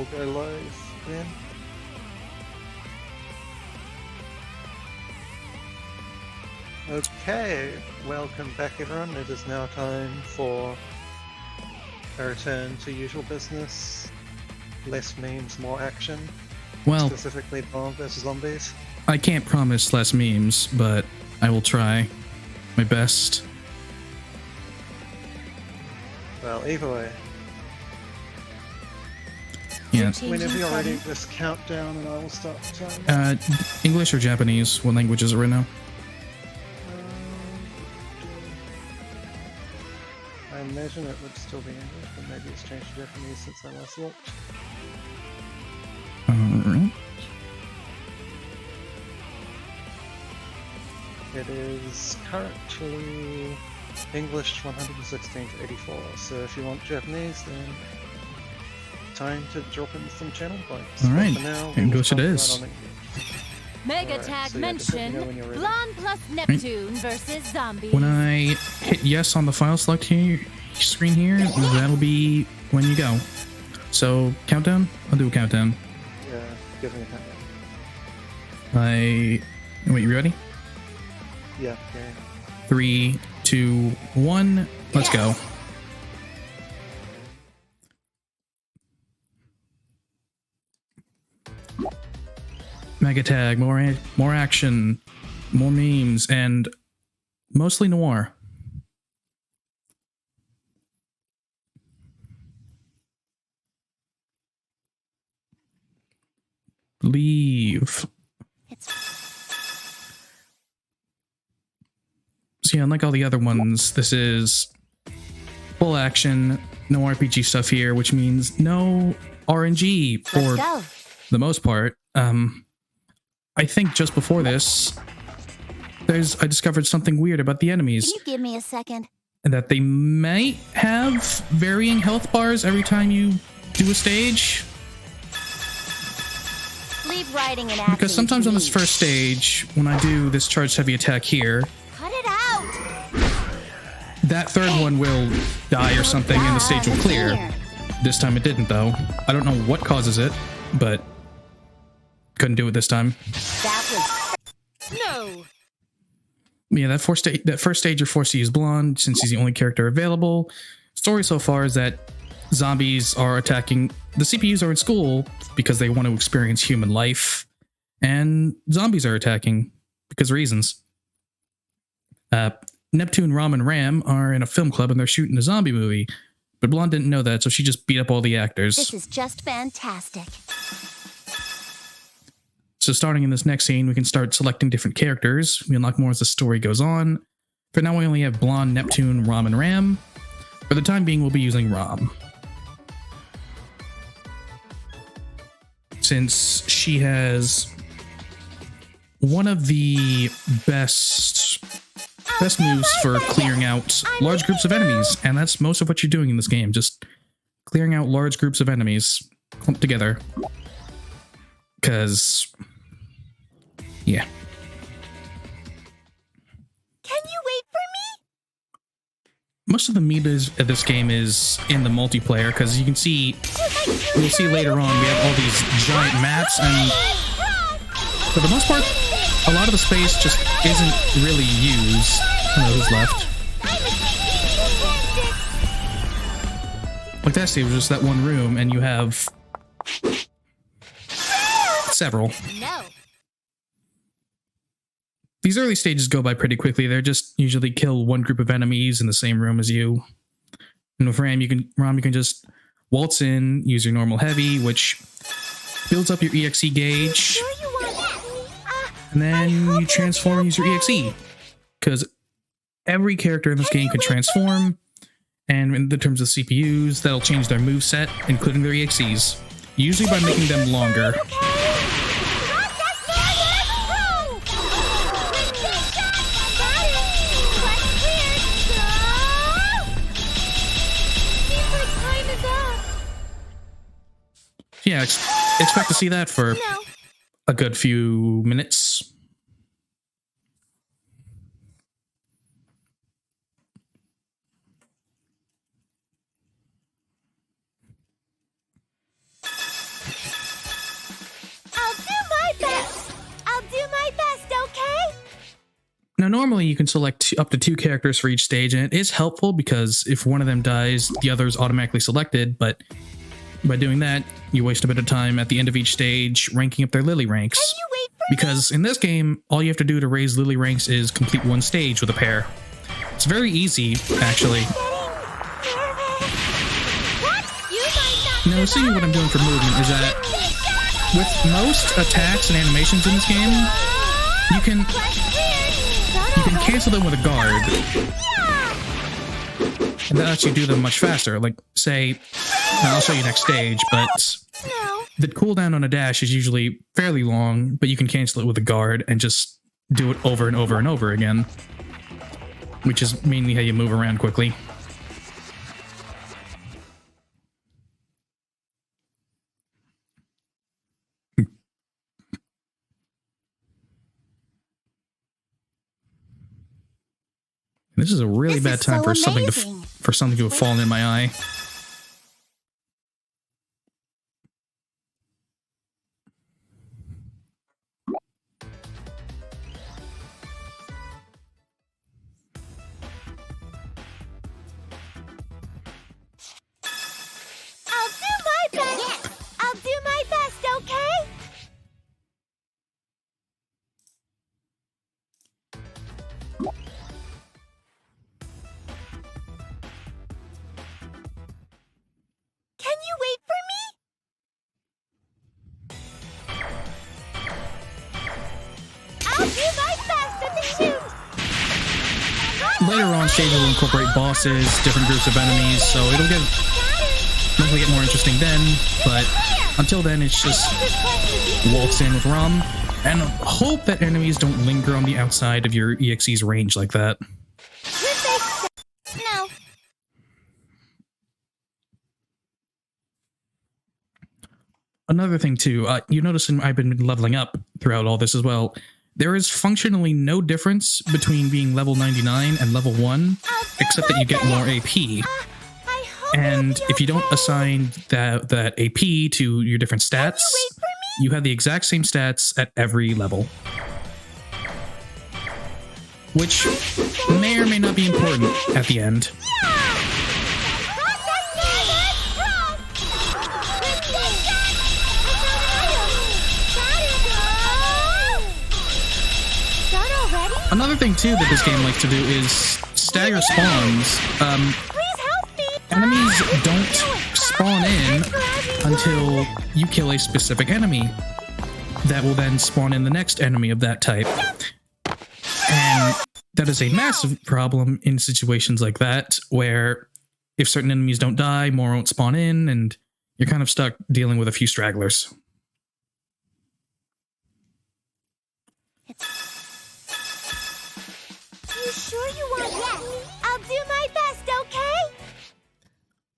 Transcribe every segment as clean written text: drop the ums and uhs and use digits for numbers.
we'll go live then. Okay, welcome back everyone. It is now time for a return to usual business. Less memes, more action. Well, specifically Blanc versus zombies. I can't promise less memes, but I will try my best. Well, either way. Yeah. Whenever you're ready, just count down and I will start time. English or Japanese? What language is it right now? I imagine it would still be English, but maybe it's changed to Japanese since I last looked. Alright. It is currently English 116 to 84, so if you want Japanese, then time to drop in some channel points. Alright, English it is. Megatagmension, Blanc plus Neptune versus zombies. When I hit yes on the file select here, screen here, that'll be when you go. So, countdown? I'll do a countdown. Yeah, give me a countdown. Wait, you ready? Yeah, okay. 3, 2, 1, let's go. Megatag, more action, more memes, and mostly noir. Leave. So yeah, unlike all the other ones, this is full action, no RPG stuff here, which means no RNG for the most part. I think just before this, I discovered something weird about the enemies. Can you give me a second? And that they might have varying health bars every time you do a stage. Leave writing and acting. Because sometimes on this first stage, when I do this charged heavy attack here, cut it out. That third one will die or something and the stage will clear. This time it didn't though. I don't know what causes it, but couldn't do it this time. That was no. Yeah, that first stage you're forced to use Blanc since he's the only character available. Story so far is that zombies are attacking. The CPUs are in school because they want to experience human life, and zombies are attacking because of reasons. Neptune, Ram, and Ram are in a film club and they're shooting a zombie movie, but Blanc didn't know that, so she just beat up all the actors. This is just fantastic. So starting in this next scene, we can start selecting different characters. We unlock more as the story goes on. For now, we only have Blanc, Neptune, Ram, and Ram. For the time being, we'll be using Ram, since she has one of the best moves for clearing out large groups of enemies, and that's most of what you're doing in this game, just clearing out large groups of enemies clumped together. Because, yeah. Can you wait for me? Most of the meta of this game is in the multiplayer, because you can see, we'll see later on, we have all these giant maps, and for the most part, a lot of the space just isn't really used. I don't know who's left. Like that stage was just that one room, and you have several. No. These early stages go by pretty quickly. They're just usually kill one group of enemies in the same room as you. And with Ram, you can just waltz in, use your normal heavy, which builds up your EXE gauge. And then you transform and use your EXE. Because every character in this game can transform. And in the terms of CPUs, that'll change their moveset, including their EXEs. Usually by making them longer. Yeah, expect to see that for a good few minutes. Now, normally you can select up to 2 characters for each stage, and it is helpful because if one of them dies, the other is automatically selected, but by doing that, you waste a bit of time at the end of each stage ranking up their Lily ranks. Can you wait for Because in this game, all you have to do to raise Lily ranks is complete 1 stage with a pair. It's very easy, actually. What? You might not Now, seeing what I'm doing for movement is that with most attacks and animations in this game, you can cancel them with a guard, and that lets you do them much faster. Like, say, I'll show you next stage, but No. the cooldown on a dash is usually fairly long, but you can cancel it with a guard and just do it over and over and over again, which is mainly how you move around quickly. This is a really This bad is time so for something to have fallen in my eye. I'll do my best. Yes. I'll do my best, okay? Can you wait for me? I'll do my best at the shoot. Later on, stages will incorporate bosses, different groups of enemies, so it'll get more interesting then, but until then, it's just waltz in with Rum, and hope that enemies don't linger on the outside of your EXE's range like that. No. Another thing too, you notice I've been leveling up throughout all this as well. There is functionally no difference between being level 99 and level 1, except that you get more AP. I hope And it'll be if you don't okay. assign that AP to your different stats, wait for me? you have the exact same stats at every level. Which may or may not be important at the end. Another thing too that this game likes to do is stagger spawns. Enemies don't spawn in until you kill a specific enemy. That will then spawn in the next enemy of that type. And that is a massive problem in situations like that, where if certain enemies don't die, more won't spawn in, and you're kind of stuck dealing with a few stragglers. You sure you want? Yes. I'll do my best, okay?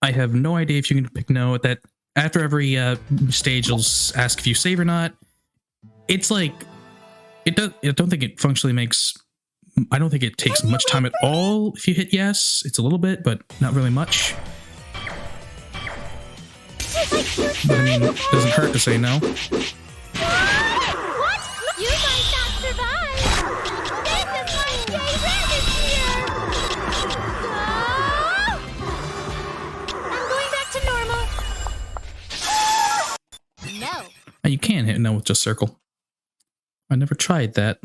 I have no idea if you can pick no at that. After every stage, it'll ask if you save or not. It's like, I don't think it functionally makes, I don't think it takes much time at all if you hit yes. It's a little bit, but not really much. But I mean, it doesn't hurt to say no. What? You might not survive. This is my favorite here. I'm going back to normal. No. You can hit no with just circle. I never tried that.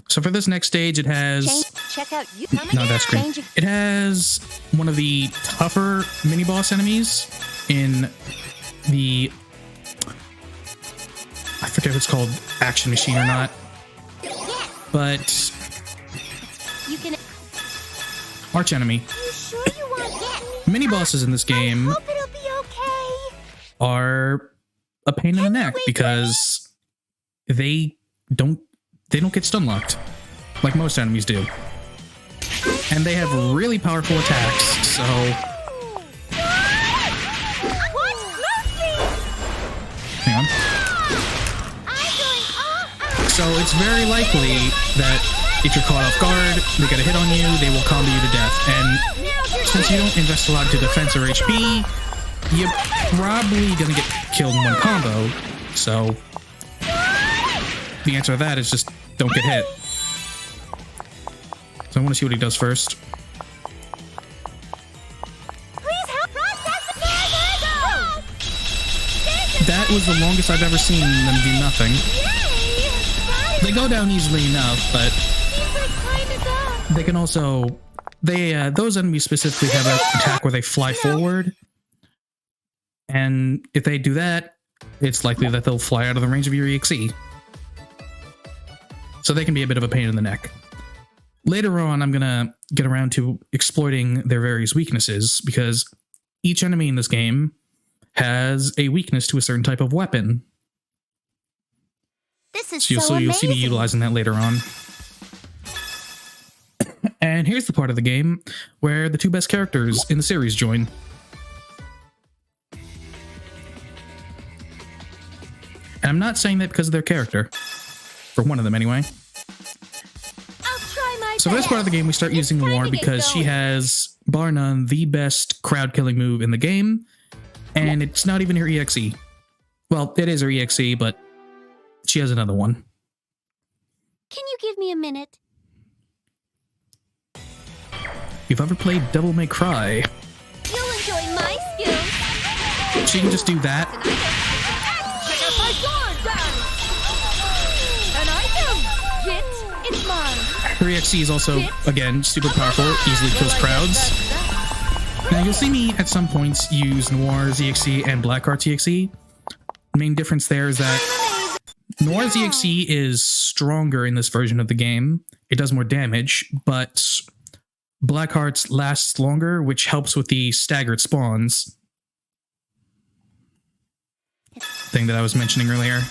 So for this next stage, it has... Check out you. No, that's green. It has one of the tougher mini-boss enemies in the... I forget if it's called Action Machine or not. But... You can. Arch enemy. You sure you want? Yes. Mini-bosses in this game Hope it'll be okay. are a pain in the neck because they don't get stun locked like most enemies do, and they have really powerful attacks. So hang on. So it's very likely that if you're caught off guard, they get a hit on you, they will combo you to death. And since you don't invest a lot into defense or HP, you probably gonna get killed in one combo. So the answer to that is just don't get hit. So I want to see what he does first. Please help. This That was the longest I've ever seen them do nothing. Yay! They go down easily enough, but Seems like time is up. they can also those enemies specifically have an attack where they fly forward, and if they do that, it's likely that they'll fly out of the range of your EXE. So they can be a bit of a pain in the neck. Later on, I'm gonna get around to exploiting their various weaknesses, because each enemy in this game has a weakness to a certain type of weapon. This is So you'll see me utilizing that later on. And here's the part of the game where the two best characters in the series join. And I'm not saying that because of their character. For one of them, anyway. I'll try my So for this part of the game, we start using Noir because she has, bar none, the best crowd-killing move in the game. And it's not even her EXE. Well, it is her EXE, but she has another one. Can you give me a minute? If you've ever played Devil May Cry, You'll enjoy my skills. she can just do that. Check out my sword, An item! It's mine. Her EXE is also, again, super powerful, easily kills crowds. Now, you'll see me at some points use Noir's EXE and Blackheart's EXE. The main difference there is that Noir's EXE is stronger in this version of the game. It does more damage, but Blackheart's lasts longer, which helps with the staggered spawns thing that I was mentioning earlier.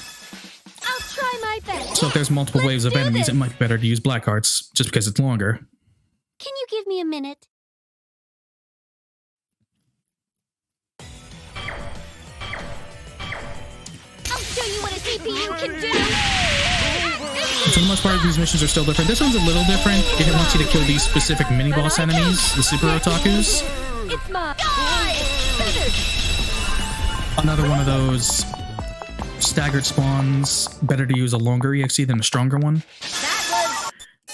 I'll try my best. So if there's multiple waves of do enemies, it this. might be better to use Blackheart's, just because it's longer. Can you give me a minute? I'll show you what a CPU can do. For the most part, these missions are still different. This one's a little different. It wants you to kill these specific mini-boss enemies, the Super Otakus. It's mine. Another one of those staggered spawns. Better to use a longer EXE than a stronger one.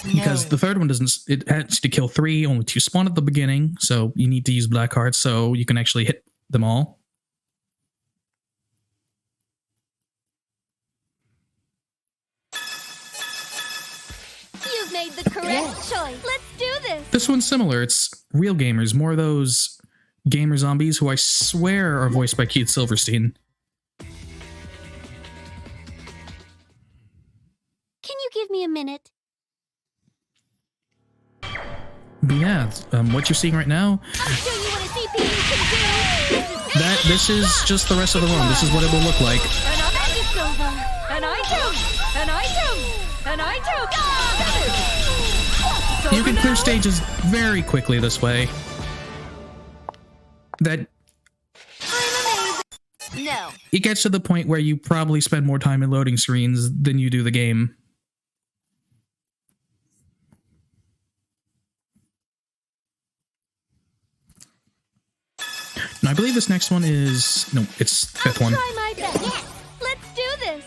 Because the third one doesn't, it has to kill 3, only 2 spawn at the beginning, so you need to use Blackheart so you can actually hit them all. You've made the correct choice. Let's do this. This one's similar. It's real gamers, more of those gamer zombies who I swear are voiced by Keith Silverstein. Can you give me a minute? But yeah, what you're seeing right now, I'll show you what a CPU can do. this is just the rest of the run. This is what it will look like. An item. You can clear stages very quickly this way. That No. it gets to the point where you probably spend more time in loading screens than you do the game. Now, I believe this next one is... No, it's fifth one. Try my best. Yes. Let's do this.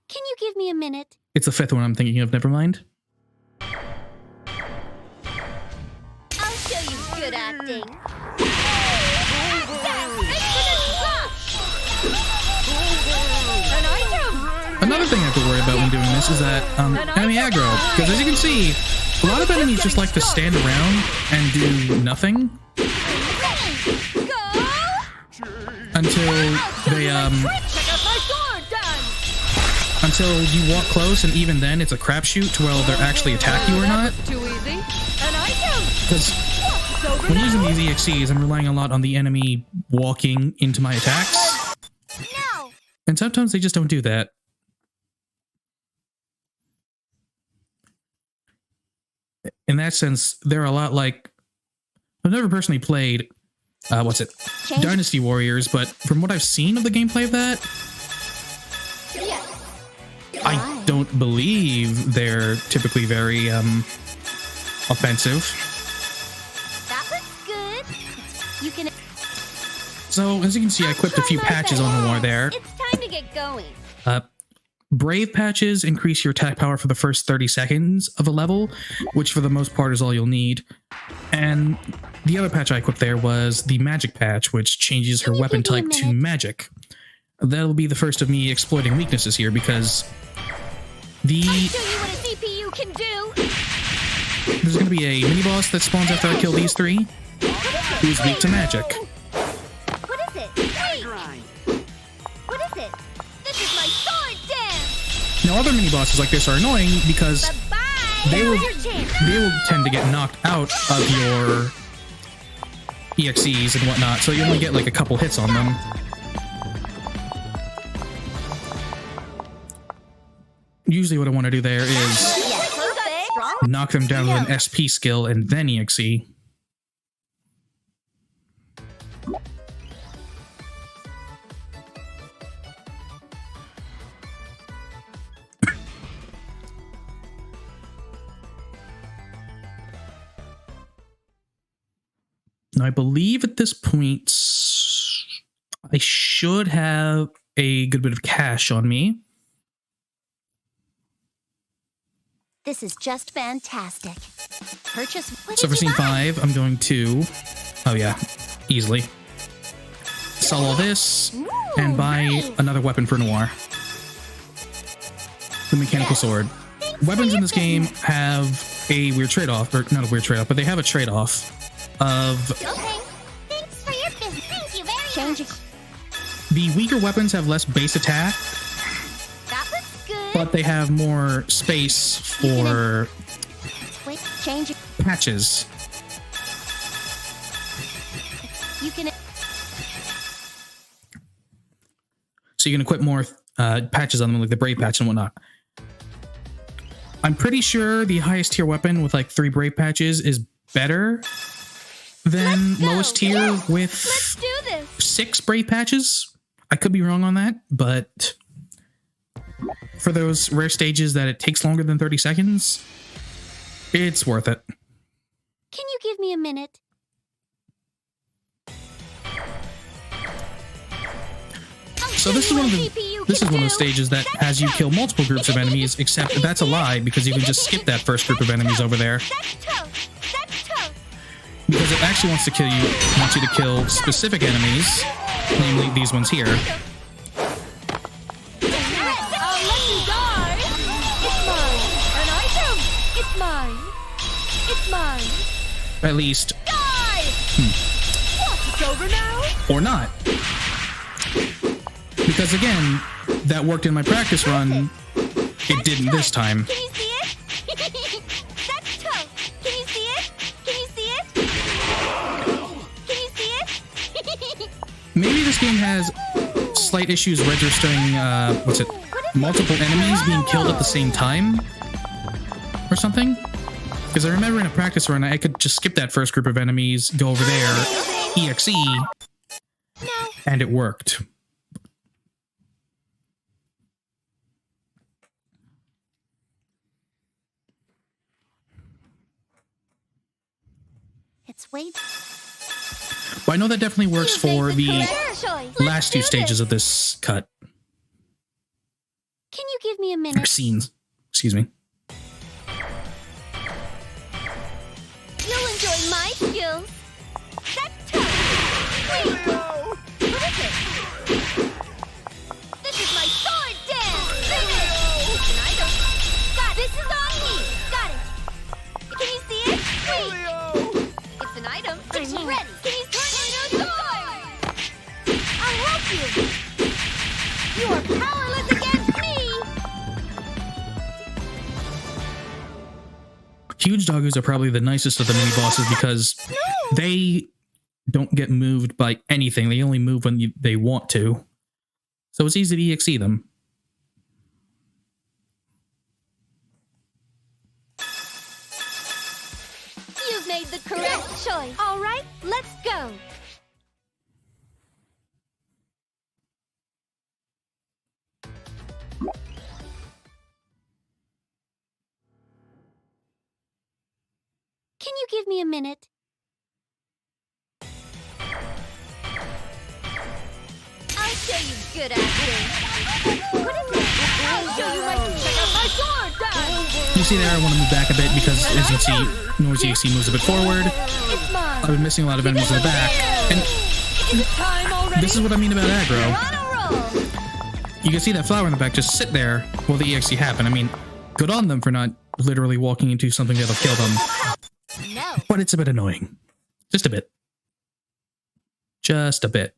Can you give me a minute? It's the fifth one I'm thinking of, never mind. I'll show you good acting. Another thing I have to worry about when doing this is that enemy aggro. Because as you can see, a lot of enemies just like to stand around and do nothing until they until you walk close, and even then it's a crapshoot to whether they'll actually attack you or not. Because when using these EXEs, I'm relying a lot on the enemy walking into my attacks. No. And sometimes they just don't do that. In that sense, they're a lot like... I've never personally played, Dynasty Warriors, but from what I've seen of the gameplay of that, I don't believe they're typically very, offensive. That looks good. You can... So, as you can see, I equipped a few patches on the war there. It's time to get going. Brave patches increase your attack power for the first 30 seconds of a level, which for the most part is all you'll need. And the other patch I equipped there was the magic patch, which changes her weapon type to magic. That'll be the first of me exploiting weaknesses here, because I'll show you what a CPU can do. there's going to be a mini-boss that spawns after I kill these three, who's weak to magic. What is it? Wait. What is it? This is my sword dance. Now, other mini-bosses like this are annoying because Bye-bye. they will Here's your chance. tend to get knocked out of your EXEs and whatnot, so you only get like a couple hits on them. Usually what I want to do there is Perfect. knock them down with an SP skill and then EXE. Now, I believe at this point I should have a good bit of cash on me. This is just fantastic. Purchase. So for scene 5, I'm going to, oh yeah, easily sell all this and buy another weapon for Noir. The mechanical sword. Weapons in this game have a weird trade-off, or not a weird trade-off, but they have a trade-off of Okay. Thanks for your business. Thank you very much. the weaker weapons have less base attack, That looks good. but they have more space for Wait, change it. patches. You can. So you can equip more patches on them, like the Brave patch and whatnot. I'm pretty sure the highest tier weapon with like 3 Brave patches is better than Let's go. lowest tier Let's with do this. 6 Brave patches. I could be wrong on that, but for those rare stages that it takes longer than 30 seconds, it's worth it. Can you give me a minute? So this is one of the stages that has you kill multiple groups of enemies, except that's a lie because you can just skip that first group of enemies over there. That's toast. That's toast. Because it actually wants you to kill specific enemies, namely these ones here. I'll let you die. It's mine. An item. It's mine. It's mine. At least, Die. What? It's over now? or not. Because again, that worked in my practice run. It didn't this time. Can you see it? That's toast. Can you see it? Can you see it? Can you see it? Maybe this game has slight issues registering, multiple enemies being killed at the same time? Or something? Because I remember in a practice run, I could just skip that first group of enemies, go over there, EXE, No. and it worked. It's way. But I know that definitely works for the last 2 do stages this. of this cut. Can you give me a Or minute? scenes. Excuse me. You'll enjoy my skills. That's tough. Wait. What is it? This is my sword dance. Finish. It's an item. Got it. This is on me. Got it. Can you see it? Wait. It's an item. I'm ready. Can you turn in your sword? I'll help you. You are powerless against me. Huge doggoos are probably the nicest of the mini bosses because they don't get moved by anything. They only move when they want to. So it's easy to EXE them. You've made the correct choice. All right, let's go. Can you give me a minute? you good acting. What is it? I'll show you my... Check out my sword, Dad! You see there, I want to move back a bit because, as you can see, Noisy AC moves a bit forward. It's mine. I've been missing a lot of enemies in the back, and Is it time already? this is what I mean about aggro. You're on a roll. You can see that flower in the back just sit there while the EXE happen. I mean, good on them for not literally walking into something that'll kill them. No. But it's a bit annoying. Just a bit. Just a bit.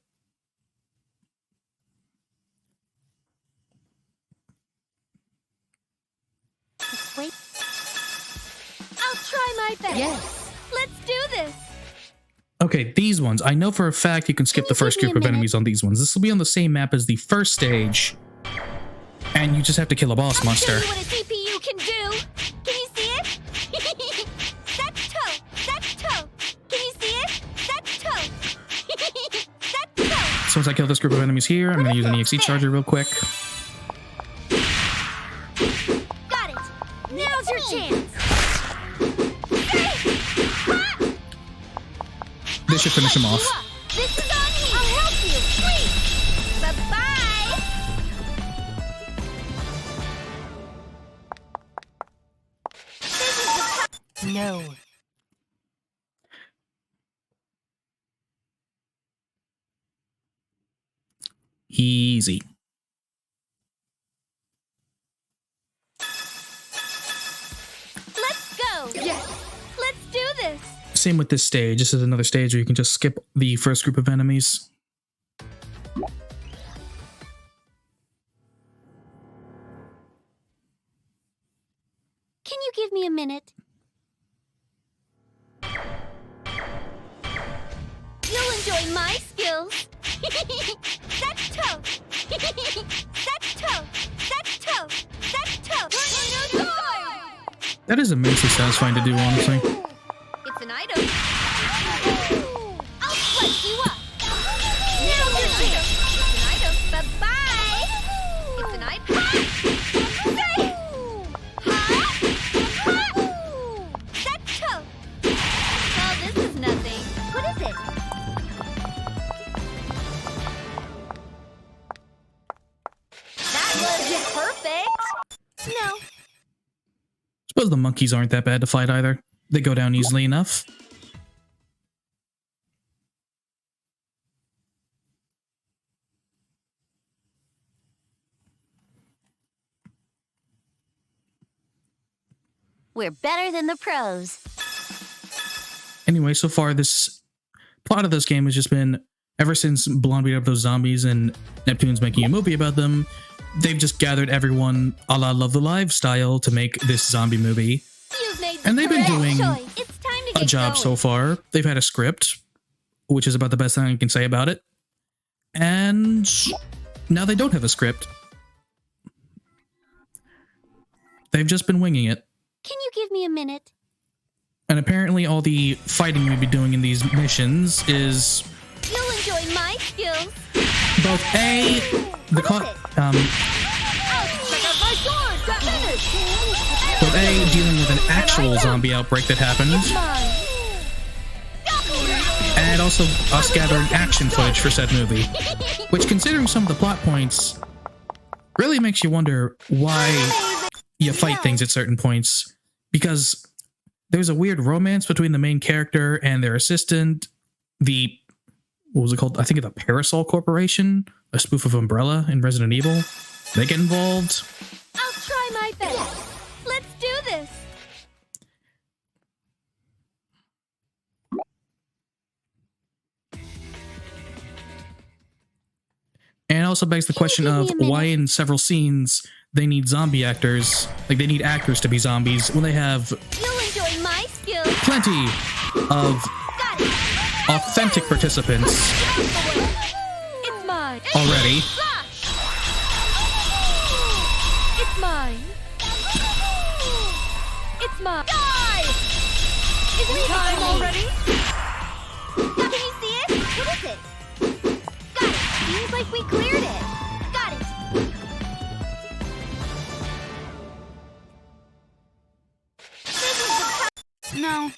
Wait. I'll try my best. Yes. Let's do this. Okay, these ones. I know for a fact you can skip Can the you first give me group a of enemies on these ones. This will be on the same map as the first stage. And you just have to kill a boss I'll monster. show you what a CPU can do. Can you see it? Set toe. Set toe. Can you see it? Set toe. Set toe. So once I kill this group of enemies here, I'm going to use an EXE charger real quick. Got it. Now's your chance. This should finish him off. This is on me. I'll help you. Please. Bye-bye. This is the No. Easy. Let's go. Yes. Let's do this. Same with this stage. This is another stage where you can just skip the first group of enemies. Can you give me a minute? You'll enjoy my skills. Set toe. Set toe. Set toe. Set toe. That is immensely satisfying to do, honestly. It's an item. I'll slice you up. Now's your chance. It's an item. Bye-bye. It's an item. Set toe. Oh, this is nothing. What is it? That was perfect. No. Suppose the monkeys aren't that bad to fight either. They go down easily enough. We're better than the pros. Anyway, so far this plot of this game has just been, ever since Blanc beat up those zombies and Neptune's making a movie about them, they've just gathered everyone a la Love the Live style to make this zombie movie. You've made the And they've been correct doing choice. It's time to a get job going. so far. They've had a script, which is about the best thing I can say about it. And now they don't have a script. They've just been winging it. Can you give me a minute? And apparently all the fighting we'll be doing in these missions is You'll enjoy my skills. both A, the What is it? both A, dealing with an actual zombie outbreak that happened, and also us gathering action footage for said movie, which, considering some of the plot points, really makes you wonder why you fight things at certain points, because there's a weird romance between the main character and their assistant, the, what was it called? I think the Parasol Corporation, a spoof of Umbrella in Resident Evil. They get involved. I'll try my best. Let's do this. And it also begs the question give me of a minute? why in several scenes they need zombie actors, like they need actors to be zombies, when they have You'll enjoy my skills. plenty of Got it. authentic participants It's mine. already. Flash. It's mine. It's mine. Die! Isn't it time already? Can you see it? What is it? Got it. Seems like we cleared it. Got it. No.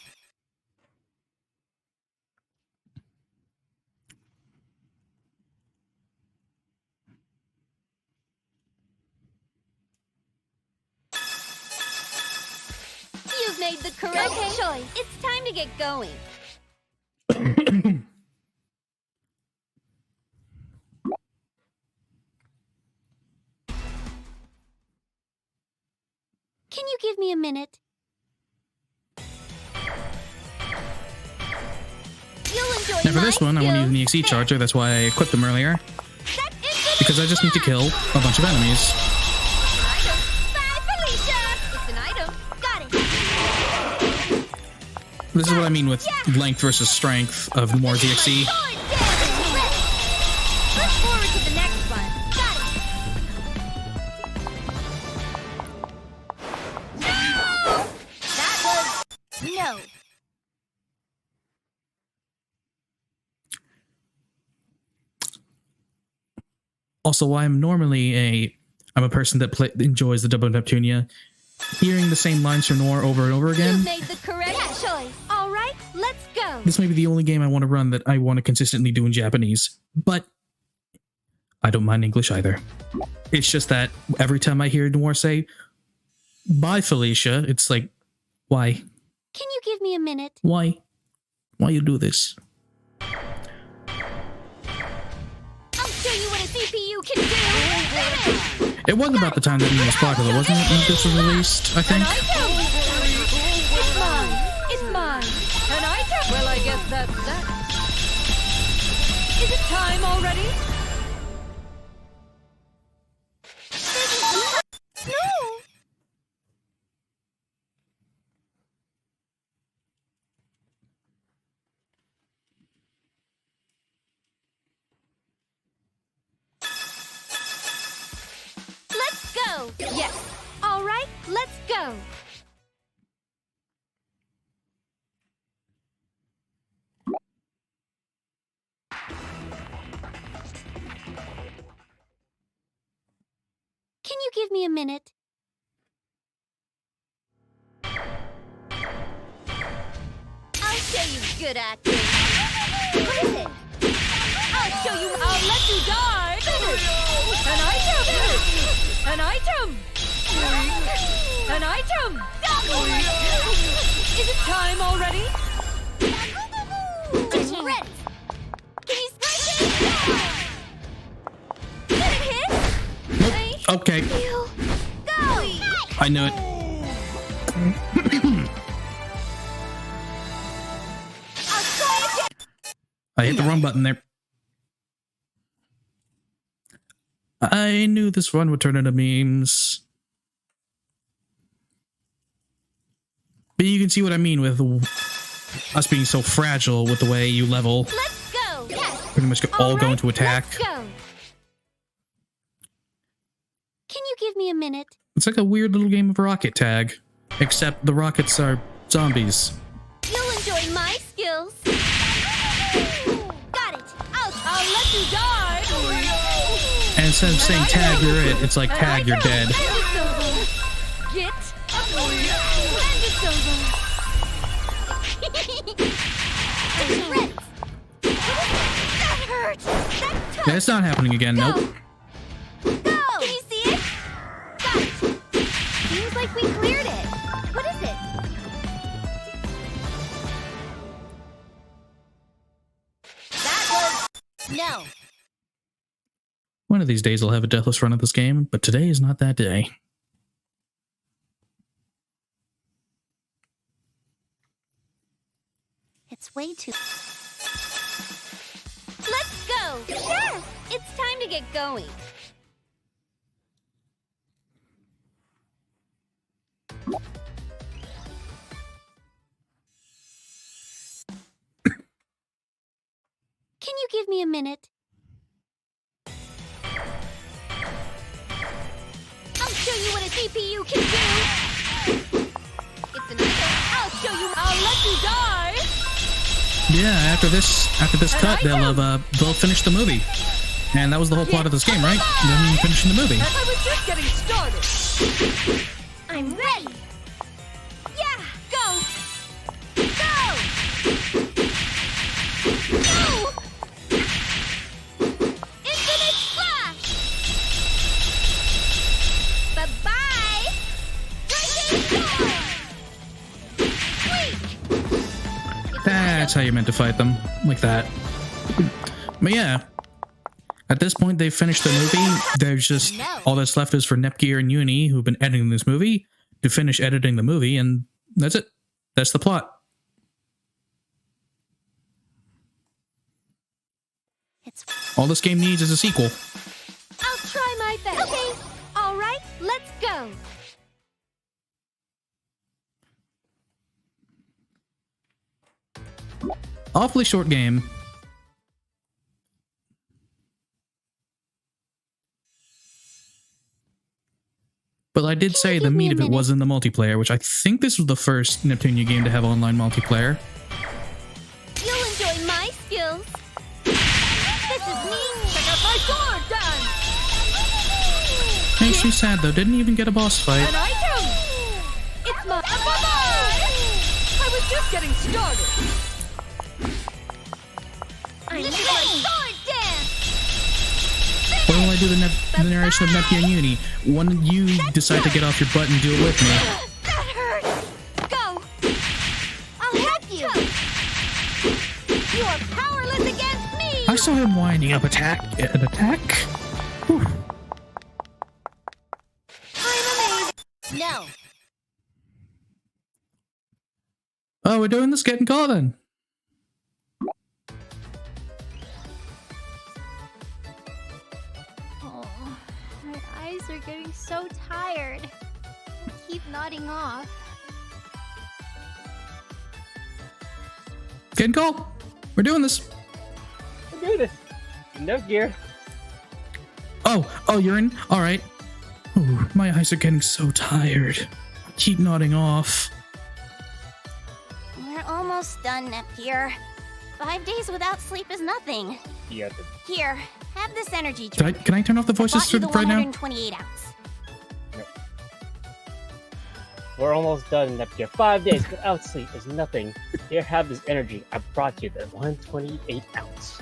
made the correct choice. It's time to get going. Can you give me a minute? You'll enjoy Now for this one, I want to use an skills. EXE charger. That's why I equipped them earlier. That infinite Because I just need to kill a bunch of enemies. Bye, Felicia! It's an item. Got it. This is what I mean with length versus strength of Moore's My EXE. sword dance. Let's forward to the next one. Got it. No! That was... No. Also, I'm a person that enjoys the double Neptunia. Hearing the same lines from Noir over and over You again, made the correct choice. All right, let's go. this may be the only game I want to run that I want to consistently do in Japanese. But I don't mind English either. It's just that every time I hear Noir say, "Bye, Felicia," it's like, why? Can you give me a minute? Why? Why you do this? I'll show you what a CPU can do. Finish! It was about the time that game was popular, wasn't it, when this was released, I think? It's mine. It's mine. An item? Well, I guess that's that. Is it time already? No! Let's go! Yes! All right, let's go! Can you give me a minute? I'll show you good acting. What is it? I'll show you. I'll let you die. Finish. An item. An item. An item. Is it time already? It's ready. Can you smash it? Did it hit? Okay, You go! I knew it. I'll try again. I hit the wrong button there. I knew this run would turn into memes. But you can see what I mean with us being so fragile with the way you level. Let's go. Yes. Pretty much all right, go into attack. Let's go. Can you give me a minute? It's like a weird little game of rocket tag. Except the rockets are zombies. You'll enjoy my skills. Got it. I'll let you die. And instead of saying tag you're it, it's like tag you're dead. And it's over. Get. And it's over. It's ready. That hurt. That took. Yeah, it's not happening again, nope. Go. Can you see it? Got it. Seems like we cleared it. What is it? That was... No. One of these days I'll have a deathless run of this game, but today is not that day. It's way too... Let's go! Sure! It's time to get going. Can you give me a minute? I'll show you what a CPU can do! It's an item. I'll show you... I'll let you die. Yeah, after this cut, they'll finish the movie. And that was the whole plot of this game, right? Them finishing the movie. I was just getting started. I'm ready! Yeah! Go! Go! Go! Infinite slash! Bye-bye! Breaking storm! how you're meant to fight them, like that. But yeah, at this point they've finished the movie. There's just all that's left is for Nepgear and Uni, who've been editing this movie, to finish editing the movie, and that's it. That's the plot. All this game needs is a sequel. I'll try my best. Okay. All right, let's go. Awfully short game. But I did say the meat of it was in the multiplayer, which I think this was the first Neptune game to have online multiplayer. You'll enjoy my skills. This is me. Check out my sword dance. Makes me sad though, didn't even get a boss fight. An item. It's my I was just getting started. I'm ready. Sword dance. When will I do the narration of Neptune and Uni? When you decide to get off your butt and do it with me. That hurts. Go. I'll help you. You are powerless against me. I saw him winding up an attack. Whew. I'm amazing. No. Oh, we're doing this getting caught then. Oh, my eyes are getting so tired. I keep nodding off. Getting called. We're doing this. We're doing this. No gear. Oh, you're in? All right. Ooh, my eyes are getting so tired. I keep nodding off. We're almost done, Nepgear. 5 days without sleep is nothing. Yeah. Here, have this energy drink. Can I turn off the voices Bought you the right now? 128 ounce. We're almost done, Neptune. 5 days without sleep is nothing. Here, have this energy. I brought you the 128 ounce.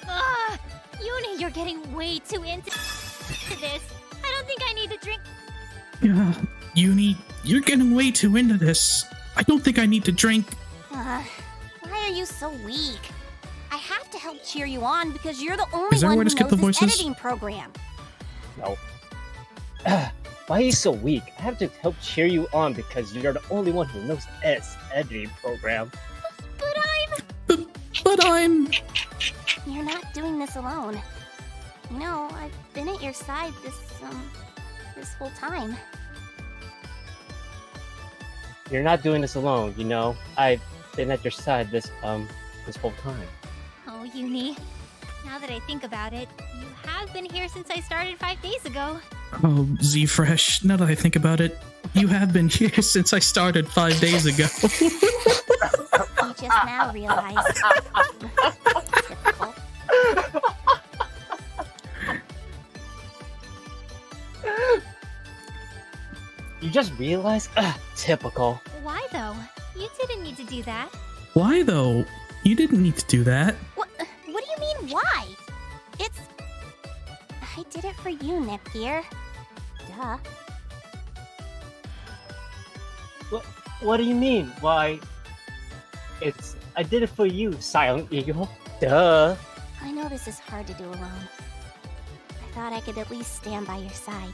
Ugh! Uni, you're getting way too into this. I don't think I need to drink. Yeah, Uni, you're getting way too into this. I don't think I need to drink. Why are you so weak? I have to help cheer you on because you're the only Is there a one way who to skip knows the this voices? editing program. No. Why are you so weak? I have to help cheer you on because you're the only one who knows this editing program. But I'm... You're not doing this alone. You know, I've been at your side this whole time. You're not doing this alone, you know. I've been at your side this whole time. Oh, Uni. Now that I think about it, you have been here since I started 5 days ago. Oh, Z-Fresh, now that I think about it, you have been here since I started 5 days ago. You just now realized. Typical. You just realized? Typical. Why though? You didn't need to do that. Why though? You didn't need to do that. What do you mean, why? I did it for you, Nepgear. Duh. What do you mean? Why? I did it for you, Silent Eagle. Duh. I know this is hard to do alone. I thought I could at least stand by your side.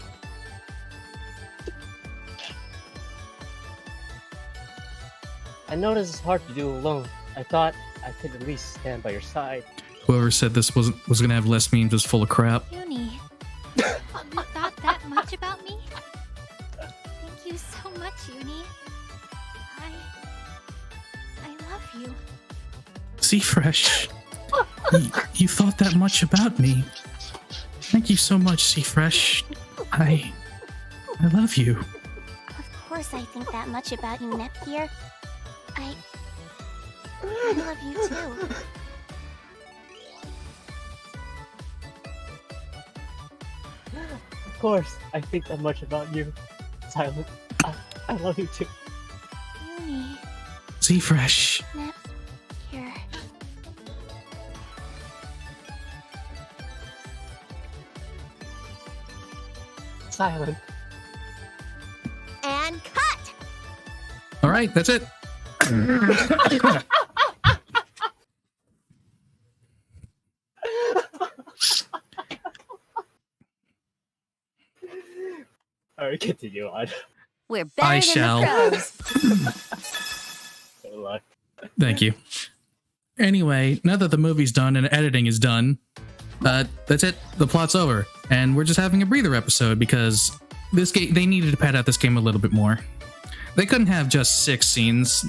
I know this is hard to do alone. I thought I could at least stand by your side. Whoever said this was gonna have less memes is full of crap. Uni, you thought that much about me? Thank you so much, Uni. I love you. Z-Fresh, you thought that much about me. Thank you so much, Z-Fresh. I love you. Of course I think that much about you, Nepgear. I love you too. Of course, I think that much about you, Silent. I love you too. Uni, Z-Fresh. Nepgear. Silent. And cut! All right, that's it. Alright, continue on. We're better I than shall. the pros. Good luck. Thank you. Anyway, now that the movie's done and editing is done, that's it. The plot's over, and we're just having a breather episode because this game they needed to pad out this game a little bit more. They couldn't have just 6 scenes.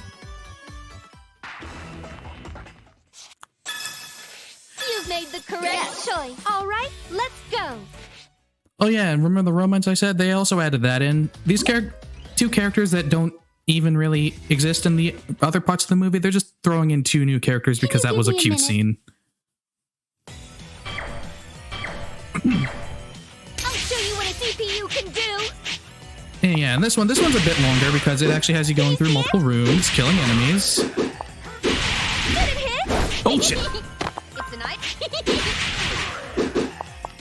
You've made the correct choice. All right, let's go. Oh yeah, and remember the romance I said? They also added that in. These two characters that don't even really exist in the other parts of the movie, they're just throwing in 2 new characters because that was a cute scene. I'll show you what a CPU can do. Yeah, and this one's a bit longer because it actually has you going through multiple rooms, killing enemies. Did it hit? Oh shit! It's an item.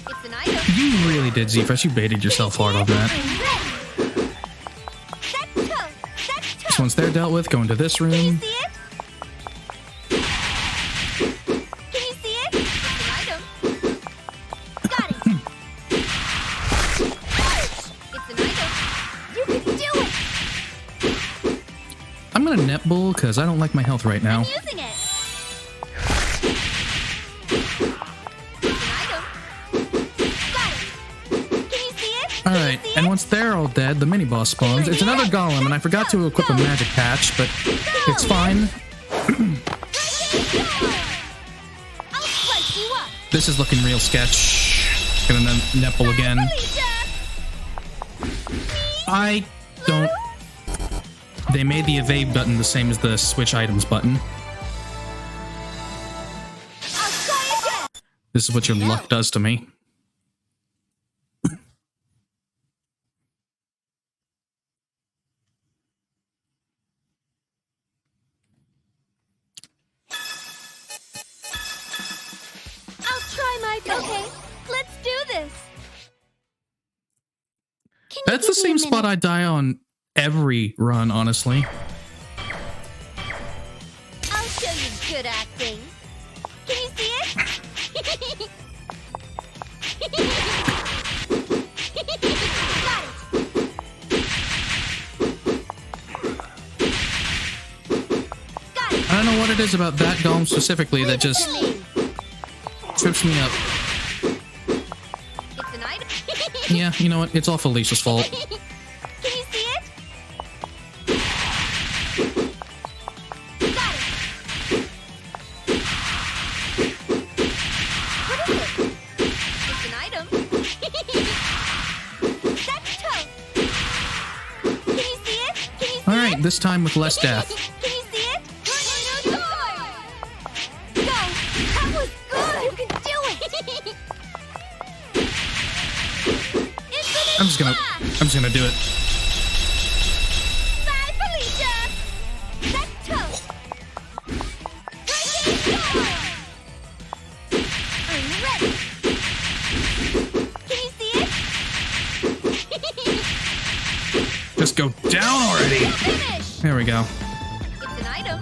It's an item. You really did, Zephyrs. You baited yourself hard on that. This once they're dealt with, go into this Can you room. see it? Can you see it? It's an item. Got it. It's an item. You can do it. I'm gonna net bull because I don't like my health right now. I'm using it. It's an item. Got it. Can you see it? Alright, and once they're all dead, the mini-boss spawns. It's another golem, and I forgot to equip a magic patch, but it's fine. I'll slice you up. This is looking real sketch. Gonna net bull again. I don't... They made the evade button the same as the switch items button. I'll try again. This is what your luck does to me. I'll try my best. Okay, let's do this. Can you That's the give me a same spot minute? I die on every run, honestly. I'll show you good acting. Can you see it? Got it. Got it. I don't know what it is about that golem specifically that Leave it just to me. trips me up. It's an item. Yeah, you know what? It's all Felicia's fault. Can you see it? Got it. What is it? It's an item. That's tough. Can you see it? Can you see Alright, it? this time with less death. Can you see it? Go! That was good! You can do it! Infinite I'm just gonna do it. Bye, Felicia! That's tough! I'm ready! Can you see it? Just go down already. Finish! There we go. It's an item.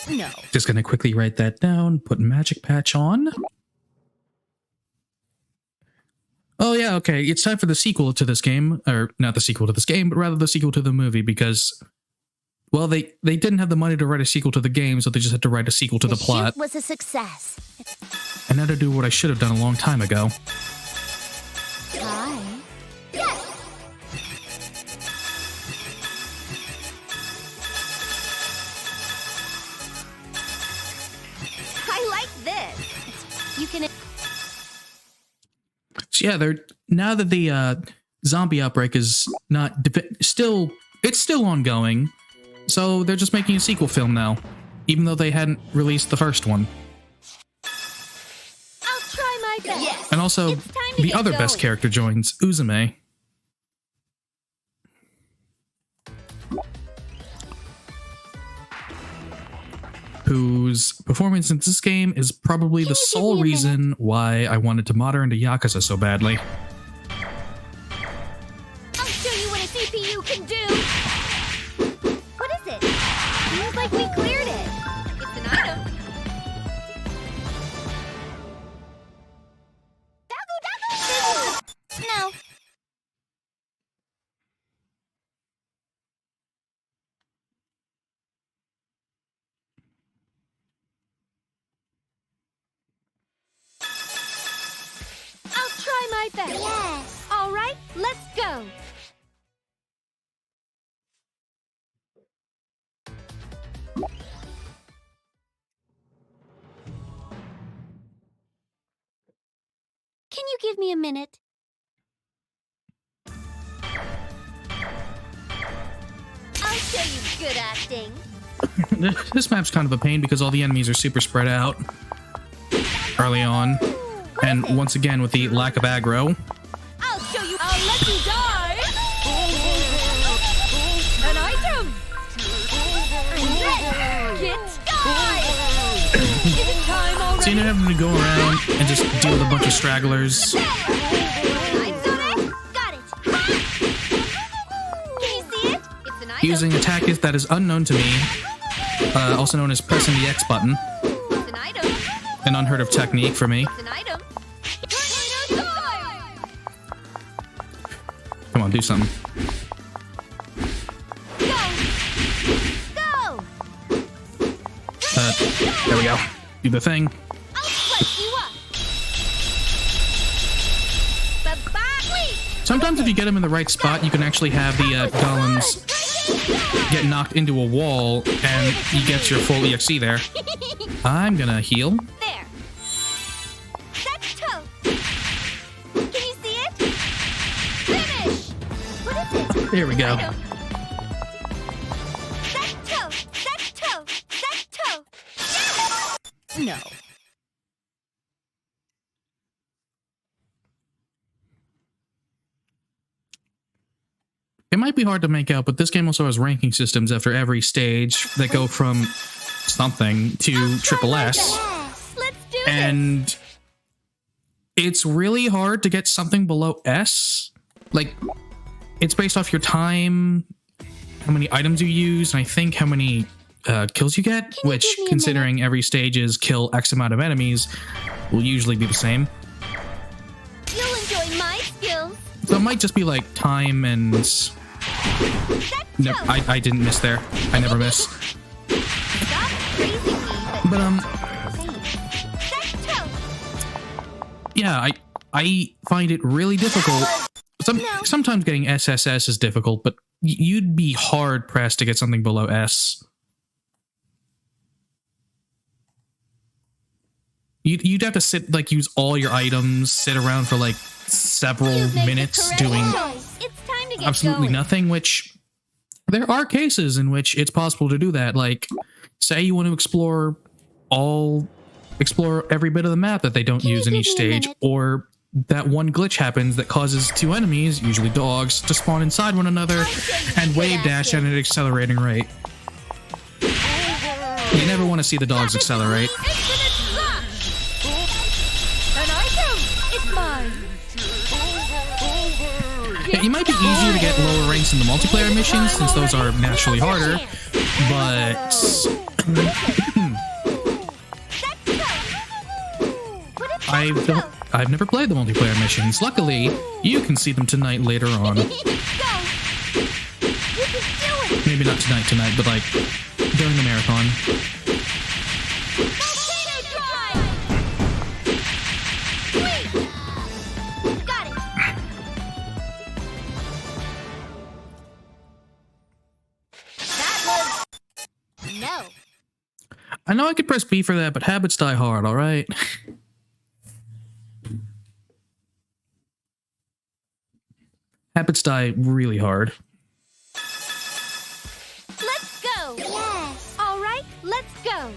No. Just gonna quickly write that down, put magic patch on. Oh yeah, okay, it's time for the sequel to this game, or not the sequel to this game, but rather the sequel to the movie because, well, they didn't have the money to write a sequel to the game, so they just had to write a sequel to the plot, shoot was a success. and now to do what I should have done a long time ago. Hi. Yes. I like this. You can. So yeah, they're now that the zombie outbreak is not it's still ongoing, so they're just making a sequel film now, even though they hadn't released the first one. I'll try my best. Yes. And also, It's time to the get other best going. character joins, Uzume. Whose performance in this game is probably the you give sole me a reason why I wanted to mod her into Yakuza so badly. I'll show you what a CPU can do. What is it? Feels like we cleared it. It's an item. my best. Yes. All right, let's go. Can you give me a minute? I'll show you good acting. This map's kind of a pain because all the enemies are super spread out early on. And once again, with the lack of aggro. I'll show you. I'll let you die. An item. Get die. Is it time already? So you know, having to go around and just deal with a bunch of stragglers. Got it. Can you see it? It's an item. Using a tactic that is unknown to me, also known as pressing the X button. It's an item. An unheard of technique for me. It's an item. Come on, do something. Go. Go. There we go. Do the thing. I'll slice you up. Bye-bye. Sometimes if you get them in the right spot, you can actually have the golems get knocked into a wall and you get your full EXE there. I'm gonna heal. There. That's toe. Can you see it? Finish. What is it? There we go. Item. That's toe. That's toe. That's toe. No. It might be hard to make out, but this game also has ranking systems after every stage that go from something to triple S. Yes. Let's do this. And it's really hard to get something below S. Like, it's based off your time, how many items you use, and I think how many kills you get, you which, give me a considering every stage is kill X amount of enemies, will usually be the same. You'll enjoy my skills. So it might just be like time and... No, I didn't miss there. I never miss. Stop praising me, But, That's toe. yeah, I find it really difficult. Sometimes getting SSS is difficult, but you'd be hard pressed to get something below S. You'd have to sit, like, use all your items, sit around for like several You've made the minutes correct doing choice. It's time to get absolutely going. nothing, which there are cases in which it's possible to do that. Like, say you want to explore every bit of the map that they don't Can you use in give each me a stage, minute? or that one glitch happens that causes two enemies, usually dogs, to spawn inside one another and wave dash at an accelerating rate. You never want to see the dogs accelerate. Infinite slash. An item. It's mine. Yeah, it might be easier to get lower ranks in the multiplayer missions, since those are naturally harder, but I've never played the multiplayer missions. Luckily, you can see them tonight later on. Go. You can do it. Maybe not tonight, but like during the marathon. Volcano drive. Sweet. Got it. That was no. I know I could press B for that, but habits die hard, alright? Habits die really hard. Let's go. Yes. All right, let's go.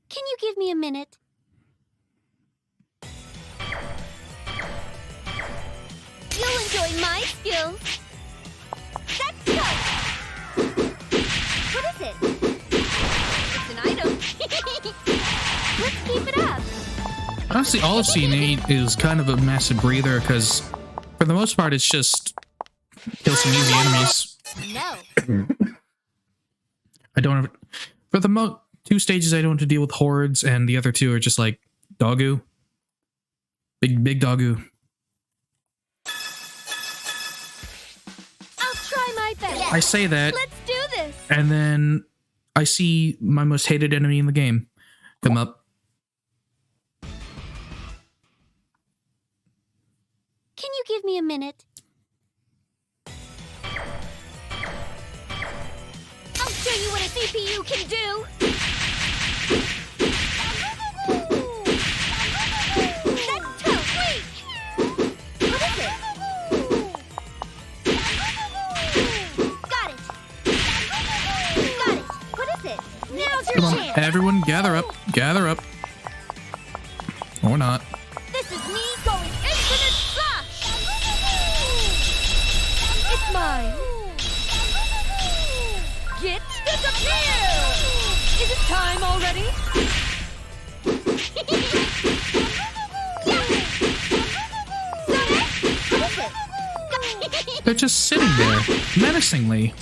Can you give me a minute? You'll enjoy my skills. Let's go. What is it? It's an item. Let's keep it up. Honestly, all of C8 is kind of a massive breather, because for the most part, it's just kill some easy enemies. No. I don't have... For the two stages, I don't have to deal with hordes, and the other two are just like doggo. Big doggo. I'll try my best. I say that, Let's do this. And then I see my most hated enemy in the game come up. Can you give me a minute? I'll show you what a CPU can do! That's too weak! What is it? Got it! Got it! What is it? Now's your Come on, chance! everyone gather up. Gather up. Or not. This is me going infinite slash! It's mine. Get disappear! Is it time already? They're just sitting there, menacingly.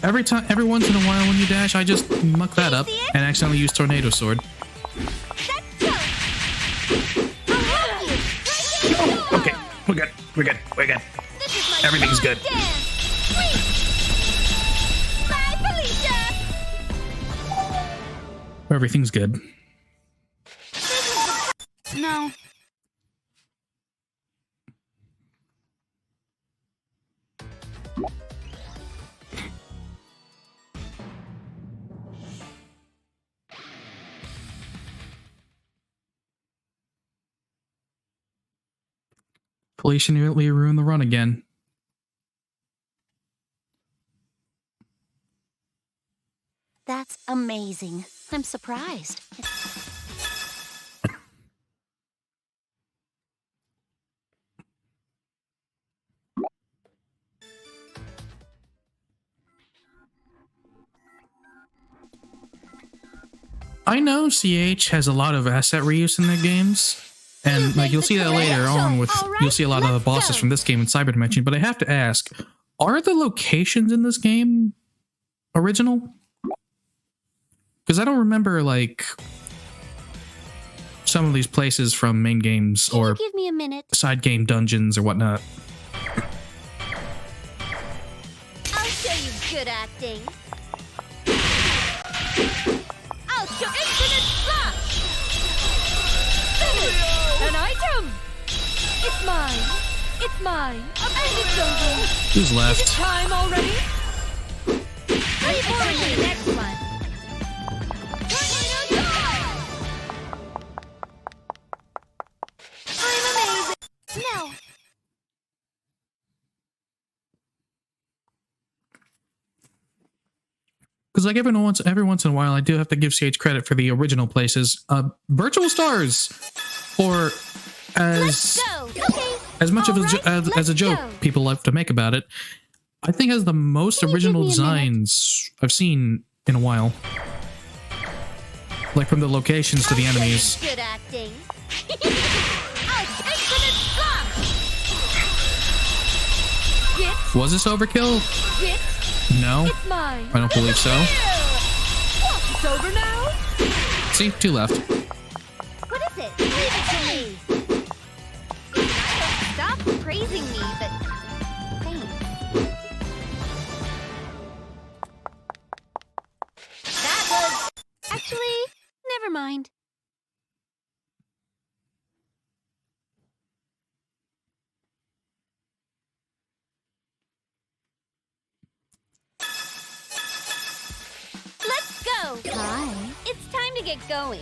Every once in a while when you dash, I just muck that up and accidentally use Tornado Sword. Oh, okay, we're good. We're good. We're good. Everything's good. Bye, Felicia! Everything's good. No. Felicia nearly ruined the run again. That's amazing. I'm surprised. I know CH has a lot of asset reuse in their games, and like you'll see that later on with you'll see a lot of the bosses from this game in Cyber Dimension. But I have to ask, are the locations in this game original? Because I don't remember like some of these places from main games or Give me a minute. side game dungeons or whatnot. I'll show you good acting. I'll show infinite slash! Finish! An item! It's mine. It's mine. And it's over. Who's Is it left? time already? Leave for the next one. I'm amazing. No. Because like every once in a while, I do have to give CH credit for the original places. Virtual Stars, or as Go. Okay. as much of a, Alright, as a let's joke go. people like to make about it, I think has the most Can you give original me a designs I've seen in a while. Like from the locations to the I'll show you enemies. good acting. Infinite slash! Get, Was this overkill? get, No, it's mine. I don't believe so. It's over now? See, two left. What is it? Leave it to me. Stop praising me, but thanks. That was... Actually, never mind. Let's go. Hi. It's time to get going.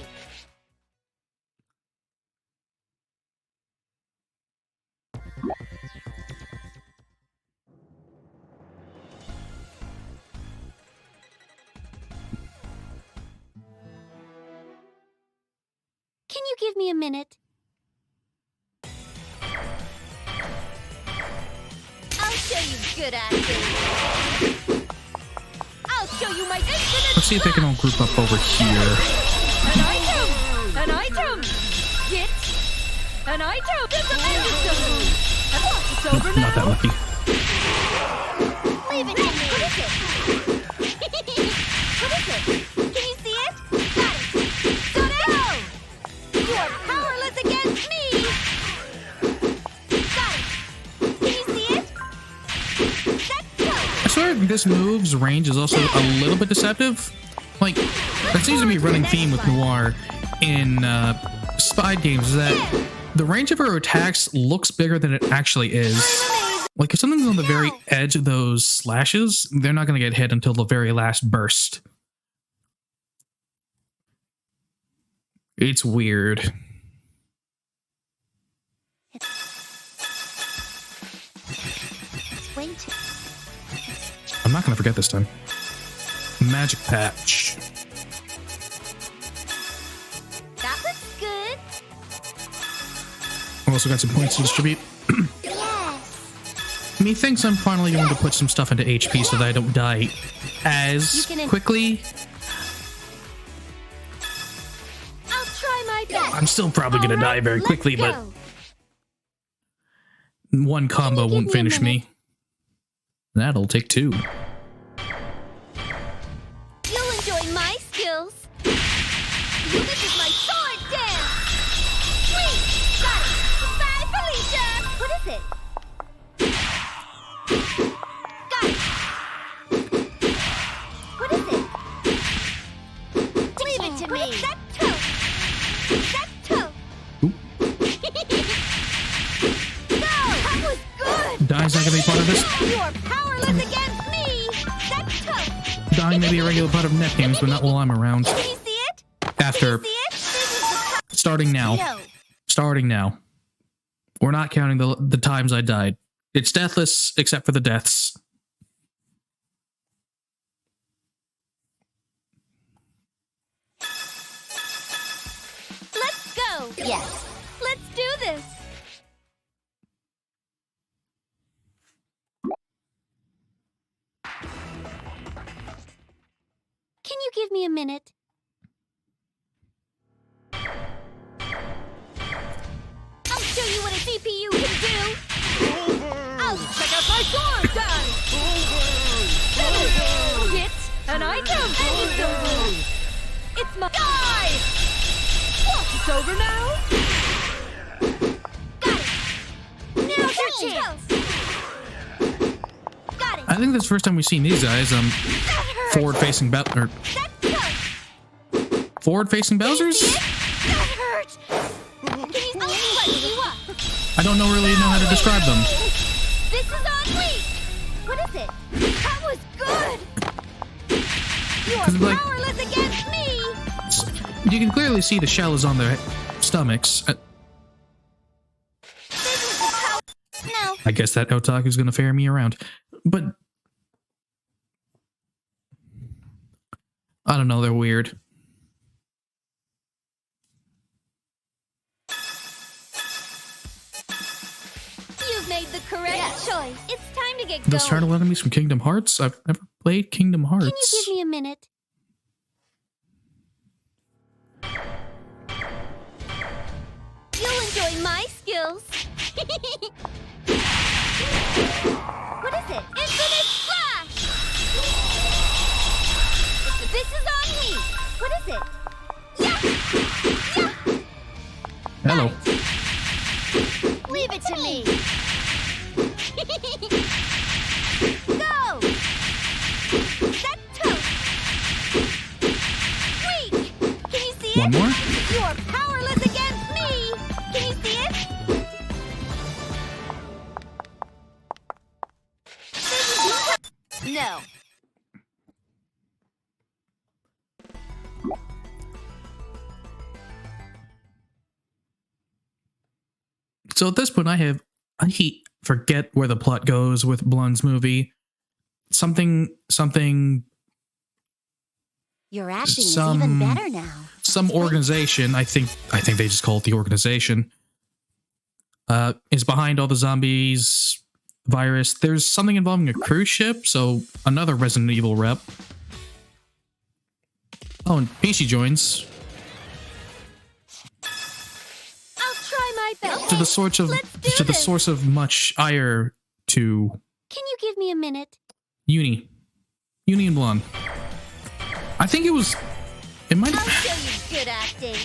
Can you give me a minute? I'll show you good acting. I'll show you my infinite. Let's see if they can all group up over here. An item! An item! Get, an item! It's over now? Not that lucky. Leave it to me. What is it? What is it? Can you see it? Got it. So now! You are powerless against me! Got it. Can this move's range is also a little bit deceptive. Like, that seems to be a running theme with Noir in spy games, is that the range of her attacks looks bigger than it actually is. Like, if something's on the very edge of those slashes, they're not going to get hit until the very last burst. It's weird. I'm not going to forget this time. Magic Patch. That looks good. I also got some points to distribute. Yes. Methinks I'm finally going to put some stuff into HP so that I don't die as quickly. I'll try my best. I'm still probably going to die very quickly, but one combo won't finish me. That'll take 2. You'll enjoy my skills. This is my sword dance. Sweet. Got it. Bye, Felicia. What is it? Got it. What is it? Leave it to me. That toe. That toe. Go. That was good. Die's not going to be part of this. You are powerless against me. That toe. Dying may be a regular part of net games, but not while I'm around. Can you see it? After. See it? This is the Starting now. No. Starting now. We're not counting the times I died. It's deathless, except for the deaths. Let's go. Yes. Let's do this. Can you give me a minute? I'll show you what a CPU can do. I'll check out my sword dance. Get an item. And it's over. It's my die. What? It's over now? Got it. Now's your chance. Got it. I think that's the first time we've seen these guys. That hurts. Forward-facing That hurts. Forward-facing Bowsers? That hurts. Can you lighten you up? I don't really know how to describe them. This is on me. What is it? That was good. You are 'Cause, like, powerless against me. You can clearly see the shell is on their stomachs. No. I guess that otaku is going to ferry me around. But I don't know, they're weird. You've made the correct choice. It's time to get going. Those turtle enemies from Kingdom Hearts? I've never played Kingdom Hearts. Can you give me a minute? You'll enjoy my skills. What is it? Infinite Splash! This is on me. What is it? Yeah! Yeah! Hello. Leave it to me. Go! That toe! Weak! Can you see it? One more? You are powerless against me! Can you see it? No. So at this point, I forget where the plot goes with Blanc's movie. Something. Your acting is Some- even better now. Some organization. I think they just call it the organization. Is behind all the zombies virus. There's something involving a cruise ship. So another Resident Evil rep. Oh, and Peachy joins. I'll try my best. To the source of Let's do the this. source of much ire to Can you give me a minute? Uni and Blanc. I think it might. I'll show you good acting.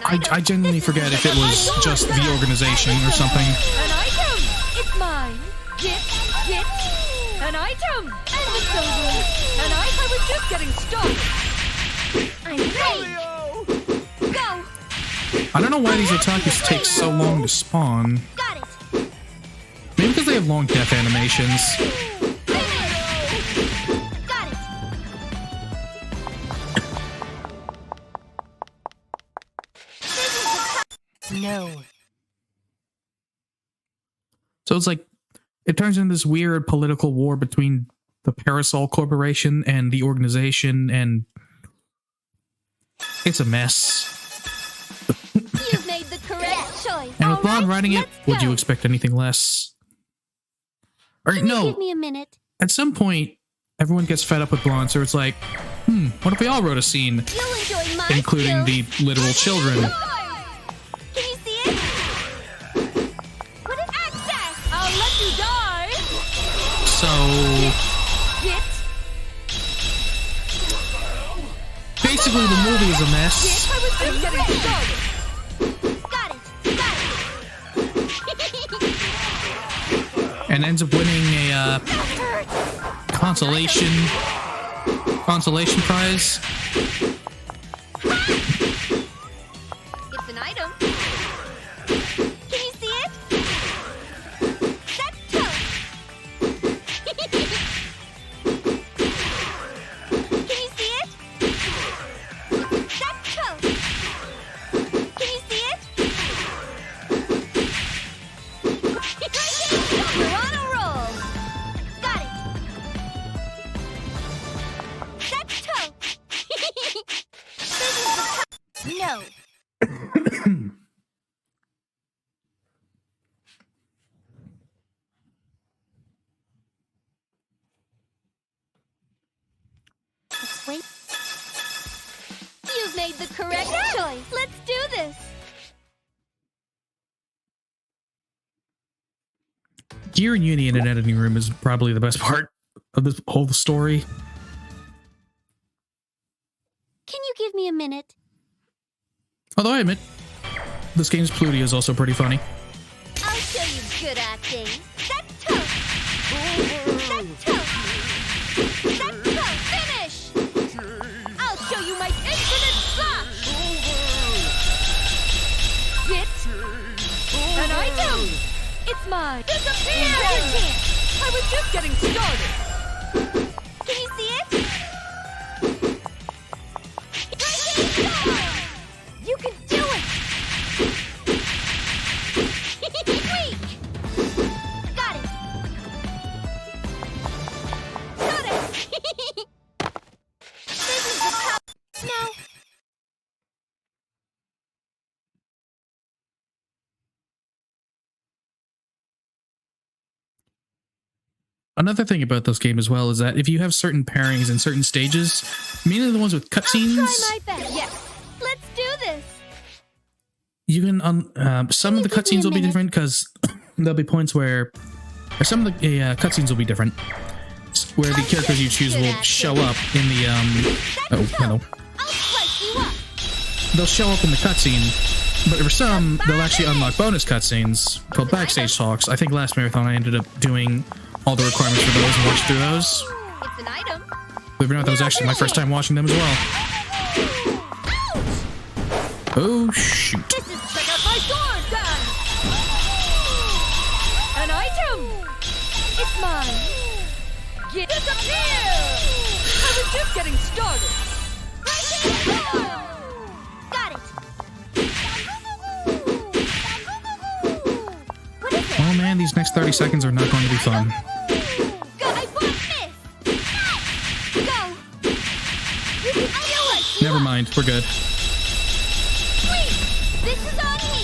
I genuinely forget if it was just the organization or something. An item. It's mine. Get Get an item! And it's over! And I was just getting started! I'm ready. Go! I don't know why these otakus take so long to spawn. Got it. Maybe because they have long death animations. Got it. No. So it's like, it turns into this weird political war between the Parasol Corporation and the organization, and it's a mess. You've made the correct choice. And with Blanc All right, writing it, let's would you go. expect anything less? Or Can you no, give me a minute? at some point, everyone gets fed up with Blanc, so it's like, what if we all wrote a scene, You'll enjoy my including skills. the literal children? Can you see it? What is access? I'll let you die! So, Get! basically the movie is a mess. I was just getting started! Got it. Got it. And ends up winning a consolation prize. It's an item. Can you see it? That's tough. Can you see it? That's tough. Can you see it? You're on a roll. Got it. That's tough. This is the top. No. Let's wait. You've made the correct choice. Let's do this. Gear Uni in an editing room is probably the best part of this whole story. Can you give me a minute? Although I admit, this game's Pluto is also pretty funny. I'll show you good acting. That's tough. That's tough. That's tough. Finish. I'll show you my infinite slash! Get an item! It's mine! Disappear! Better chance. I was just getting started! Can you see it? You can do it. Weak. Got it. Got it. This is the top. No. Another thing about this game as well is that if you have certain pairings in certain stages, mainly the ones with I'll cutscenes, try my best. Yes. Let's do this. you can some of the you give me cutscenes a will be minute? different because there'll be points where, or some of the cutscenes will be different, where the characters you choose will show up in the oh hello, I'll slice you up. they'll show up in the cutscene, but for some they'll actually unlock bonus cutscenes called backstage talks. I think last marathon I ended up doing all the requirements for those and watched through those. It's an item. Believe it or not, that was actually my first time watching them as well. Ouch! Oh shoot. This is Check out my sword then! An item! It's mine! Get disappear! I was just getting started! Got it. What is it? Oh man, these next 30 seconds are not going to be fun. Go! I want this. Go. You can do it. Never mind, we're good. Sweet. This is on me.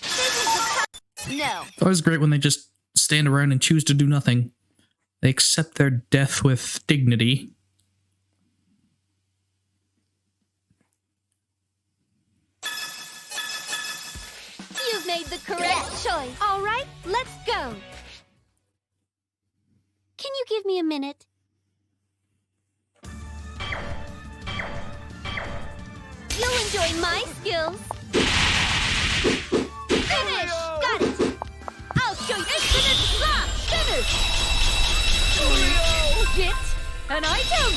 This is the top. No. It's always great when they just stand around and choose to do nothing. They accept their death with dignity. You've made the correct choice. All right, let's go. Can you give me a minute? You'll enjoy my skills. An item!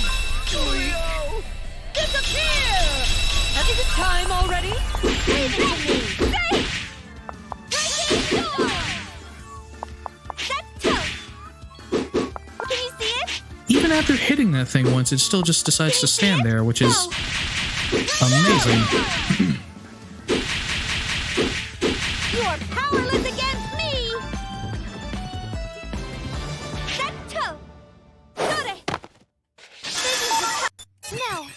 Disappear! Is it time already? Leave it to me. Safe! Lightning storm! That's tough! Can you see it? Even after hitting that thing once, it still just decides to stand there, which is amazing. You are powerless against me! That's tough! Got it! This is the tough... Now!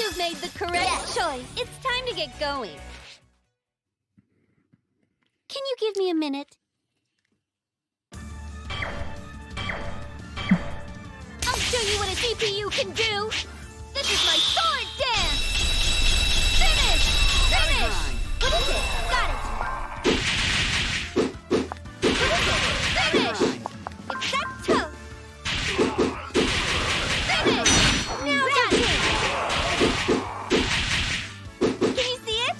You've made the correct choice. It's time to get going. Can you give me a minute? I'll show you what a CPU can do. This is my sword dance. Finish! Finish! What is it? Got it. What is it? Finish! It's that tough. Finish! Now got it. Can you see it?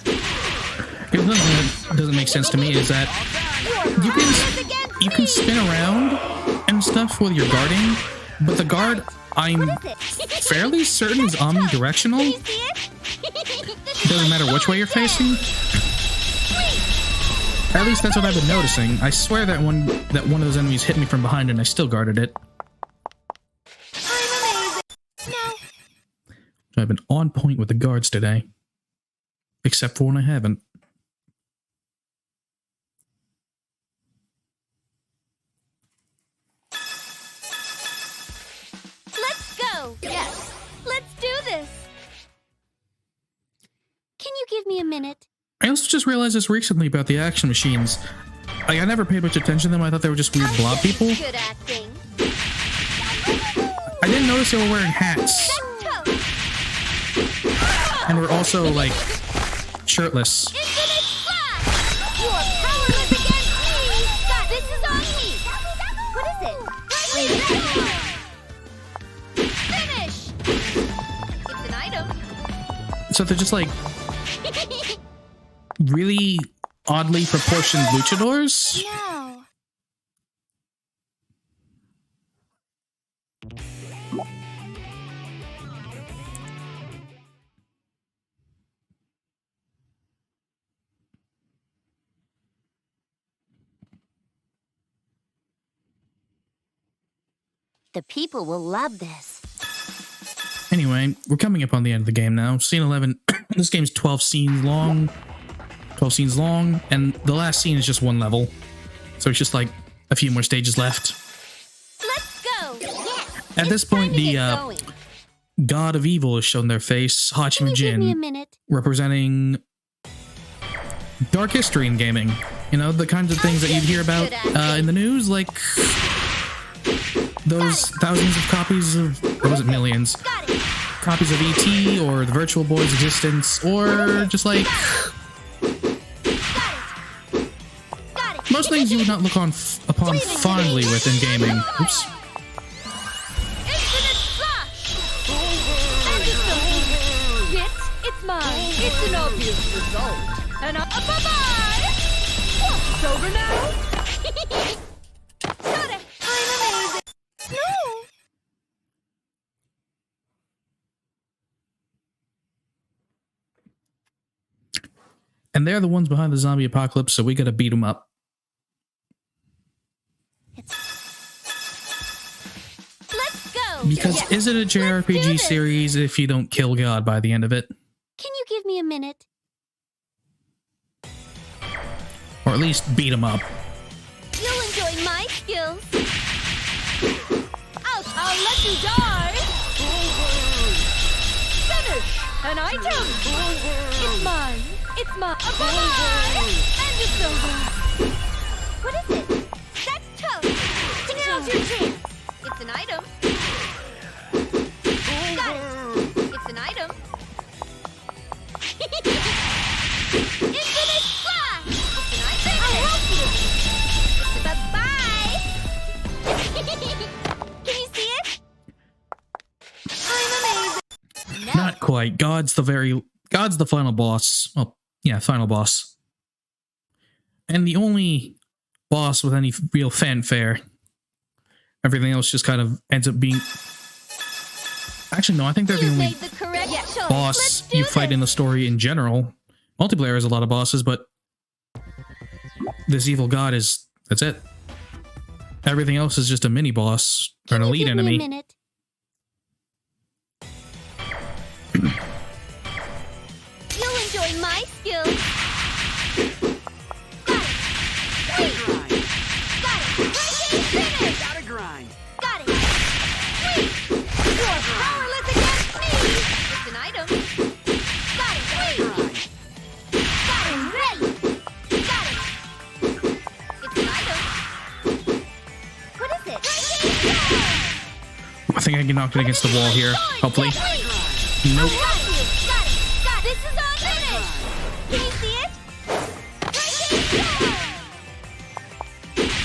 Here's something that doesn't make sense to me is that you can spin around and stuff while you're guarding, but the guard, I'm fairly certain, is omnidirectional. Can you see it? It doesn't matter which way you're facing. At least that's what I've been noticing. I swear that one of those enemies hit me from behind and I still guarded it. I'm amazing. No. So I've been on point with the guards today. Except for when I haven't. Let's go. Yes. Let's do this. Can you give me a minute? I also just realized this recently about the action machines. Like, I never paid much attention to them. I thought they were just weird blob people. Good acting. I didn't notice they were wearing hats. That's tough. And were also, like, shirtless. Infinite slash! You are powerless against me! Got this is on me! What is it? Finish! It's an item. So they're just, like, really oddly proportioned luchadors? No. The people will love this. Anyway, we're coming up on the end of the game now. Scene 11. This game's 12 scenes long. 12 scenes long, and the last scene is just one level. So it's just like a few more stages left. Let's go! Yes! At this point, the god of evil has shown their face, Can you give me a Hachimajin, minute? representing dark history in gaming. You know, the kinds of things that you'd hear about in the news, like those thousands of copies of, or was it millions? Got it! Copies of E.T. or the Virtual Boy's existence, or just like Got it! most things you would not look upon fondly with in gaming. Oops. Infinite slash! And it's mine. It's an obvious result. And bye-bye! What's over now? Got it! I'm amazing! No! And they're the ones behind the zombie apocalypse, so we gotta beat them up. Let's go! Because Yes. is it a do JRPG this. series if you don't kill God by the end of it? Can you give me a minute? Or at least beat them up. You'll enjoy my skills. I'll let you die! Finish! An item! It's mine! It's mine! Bye-bye! And it's over! What is it? That's tough! Now's your chance! It's an item. Got it! It's an item. Infinite slash! It's an item. I'll help you! Bye-bye! Can you see it? I'm amazing! Now Not quite. God's the final boss. Well, yeah, final boss. And the only boss with any real fanfare. Everything else just kind of ends up being... Actually, no, I think they're the You only made the correct choice. boss Let's do you fight in the story in general. Multiplayer has a lot of bosses, but this evil god is... That's it. Everything else is just a mini boss or an Can you elite give me a enemy. minute? You'll enjoy my skills. Got it. Wait. Got it. Breaking finish. Gotta grind. Got it. Wait. You're powerless against me. It's an item. Got it. Wait. Got it. Ready. Got it. It's an item. What is it? Breaking I think I can knock it against the wall here, hopefully. Nope. Got it. This is on finish. Can you see it? Breaking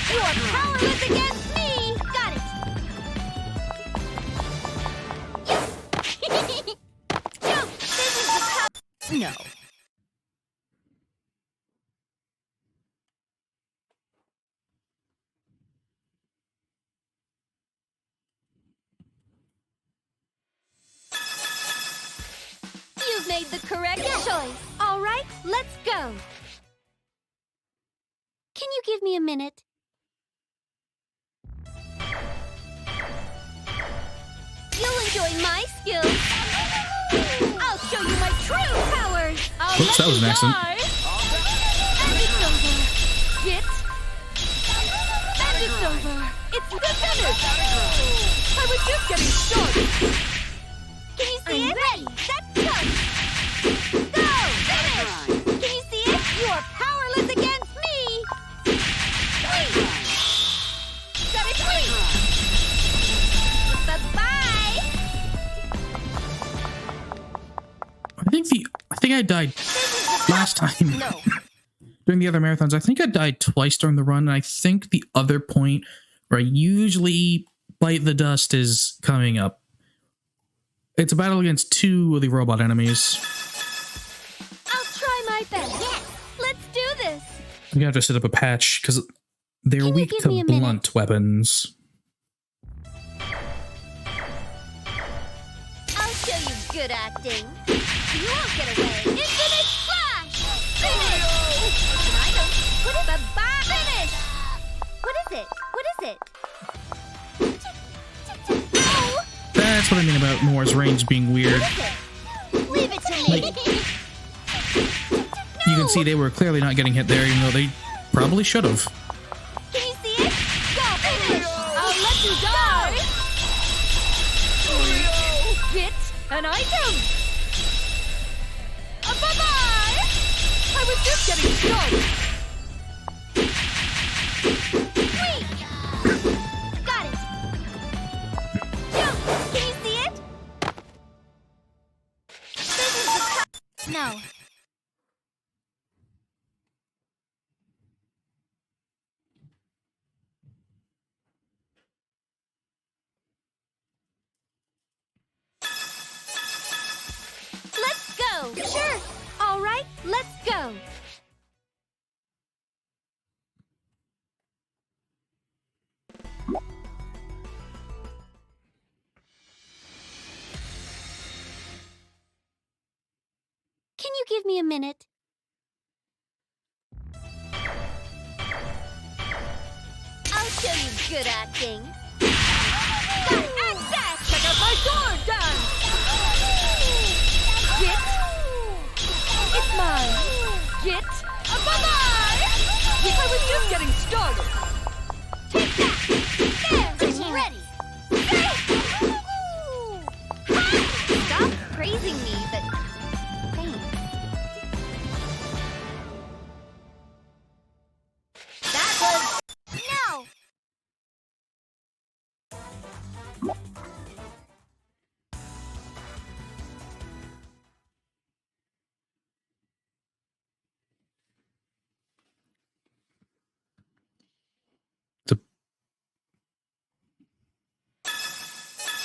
You are powerless against me. Got it. Yes. Jump. This is the power. No. You've made the correct choice. All right, let's go. Can you give me a minute? You'll enjoy my skills. I'll show you my true powers. I'll Oops, that was an accident. And it's over. Get. And it's over. It's the finish. I was just getting started. Can you see it? Ready. Set, go. Go. Finish. Can you see it? You are powerless against me. Wait. Got it. Wait. Bye-bye. I think I died last time. No. During the other marathons. I think I died twice during the run, and I think the other point where I usually bite the dust is coming up. It's a battle against 2 of the robot enemies. I'll try my best. Yes. Let's do this. I'm gonna have to set up a patch because they're Can you weak give me to a minute? blunt weapons. I'll show you good acting. You won't get away. Infinite Flash! Finish! It's an item. What is bye-bye? Finish! What is it? What is it? Ow! That's what I mean about Moore's range being weird. What is it? Leave it to me. You can see they were clearly not getting hit there, even though they probably should have. Can you see it? Go! Finish! I'll let you die. Get an item. Bye-bye. I was just getting started. Wait! Got it! Jump! Can you see it? This is the No. Let's go! Sure! All right, let's go! Can you give me a minute? I'll show you good acting. Got access! Check out my sword dance. Get. It's mine. Get. Bye-bye. I was just getting started. Take that! There! It's ready! Stop praising me, but thanks. That was... No!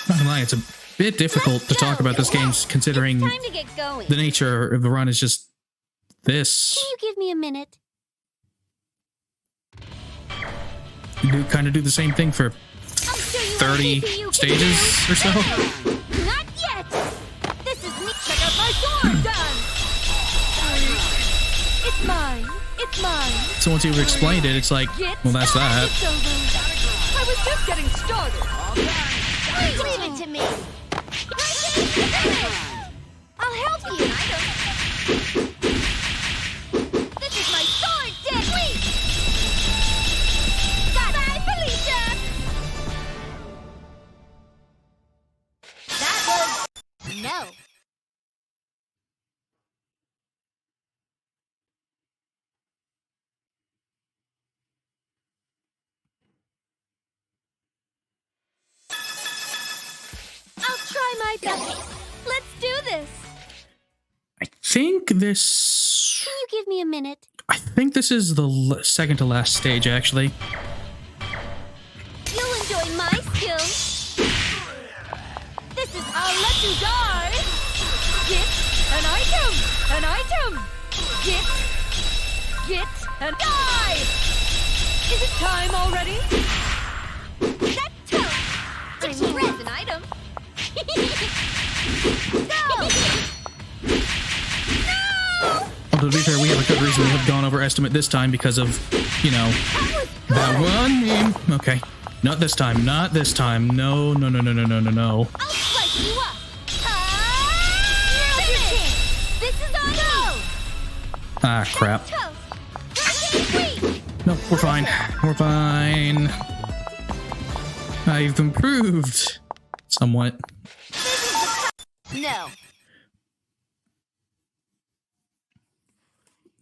Not gonna lie, it's a bit difficult to talk about this game considering Time to get going. the nature of the run is just this. Can you give me a minute? You kind of do the same thing for I'll show you 30 what CPU stages can or so. do. Not yet. This is me. Check out my sword dance. It's mine. It's mine. So once you've explained it, it's like, Get well, that's that. It's over. I was just getting started. Please leave it to me. I'll help you. This is my sword dance. Wait. Bye, Felicia. That was no. I'll try my best. Let's do this. I think this... Can you give me a minute? I think this is the second to last stage, actually. You'll enjoy my skills. This is I'll let you die. Get an item. An item. Get and die. Is it time already? that toast. I'm red an item. Go! No! Although, to be fair, we have a good reason to have gone over estimate this time because of, you know, that one meme. Okay. Not this time. Not this time. No, no, no, no, no, no, no, no. I'll slice you up. Now's your chance. This is on go. Ah, crap. Toast. Wait. No, we're fine. We're fine. I've improved. Somewhat. No.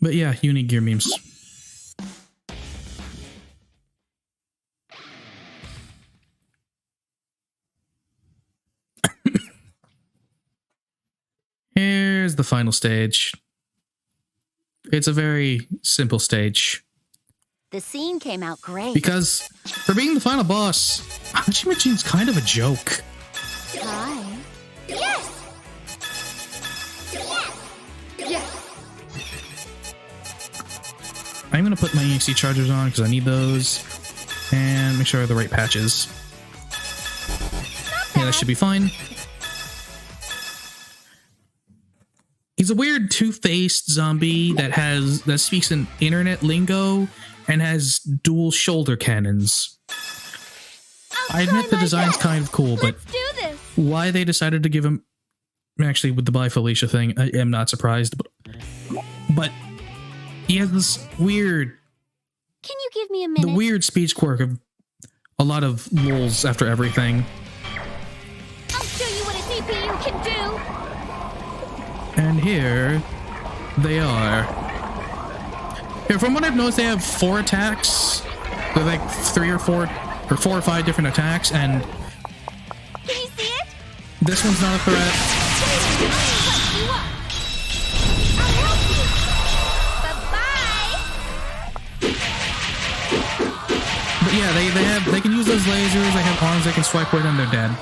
But yeah, unique gear memes. Here's the final stage. It's a very simple stage. The scene came out great. Because for being the final boss, Machimachine's kind of a joke. Hi. Yes. Yes. I'm going to put my EXC chargers on because I need those. And make sure I have the right patches. Yeah, that should be fine. He's a weird two-faced zombie that speaks in internet lingo and has dual shoulder cannons. I admit the design's kind of cool, but Let's do this. why they decided to give him... Actually, with the Bye Felicia thing, I am not surprised. But he has this weird... Can you give me a minute? The weird speech quirk of a lot of lulls after everything. I'll show you what a CPU can do. And here they are. Here, from what I've noticed, they have 4 attacks. They're like 3 or 4 or 4 or 5 different attacks, and Can you see it? this one's not a threat. I'll slice you up. I'll help you. Bye-bye. But yeah, they can use those lasers. They have arms they can swipe with, and they're dead.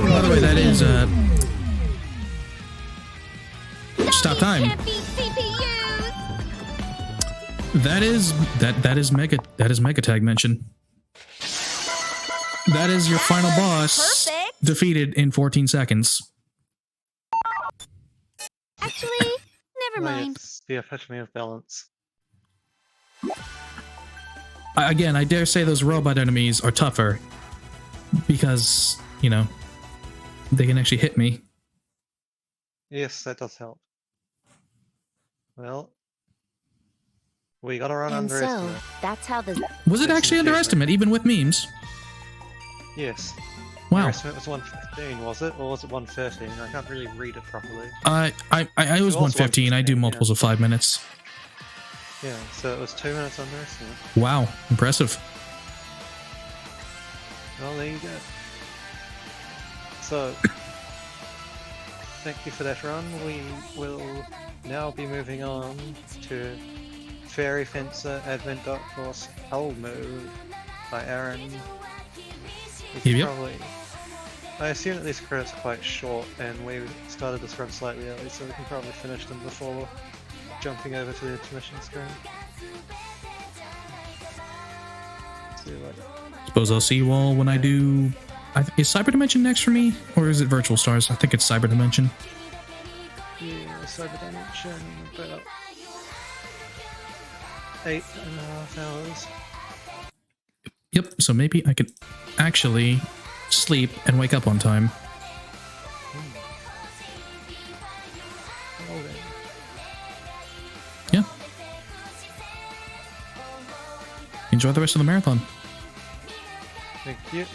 By the way, that is stop time. Can't beat CPUs. That is Megatagmension. That is your final boss, Perfect. defeated in 14 seconds. Actually, never mind. It's the epitome of balance. Again, I dare say those robot enemies are tougher because, you know, they can actually hit me. Yes, that does help. Well, we gotta run And so, underestimate. that's how the... Was it actually underestimate, even with memes? Yes. Wow. Underestimate was 115, was it? Or was it 113? I can't really read it properly. I was 115. I do multiples of 5 minutes. Yeah, so it was 2 minutes underestimate. Wow, impressive. Well, there you go. So, thank you for that run. We will now be moving on to Fairy Fencer, Advent Dark Horse, Hell Move by Aaron. Yep. Probably. I assume that these credits are quite short, and we started this run slightly early, so we can probably finish them before jumping over to the intermission screen. See what. Suppose I'll see you all when I do. Is Cyber Dimension next for me, or is it Virtual Stars? I think it's Cyber Dimension. Yeah, Cyber Dimension, about 8.5 hours. Yep. So maybe I could actually sleep and wake up on time. Well then. Yeah. Enjoy the rest of the marathon. Thank you.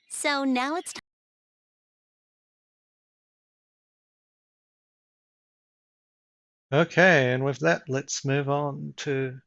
So now it's time. Okay, and with that, let's move on to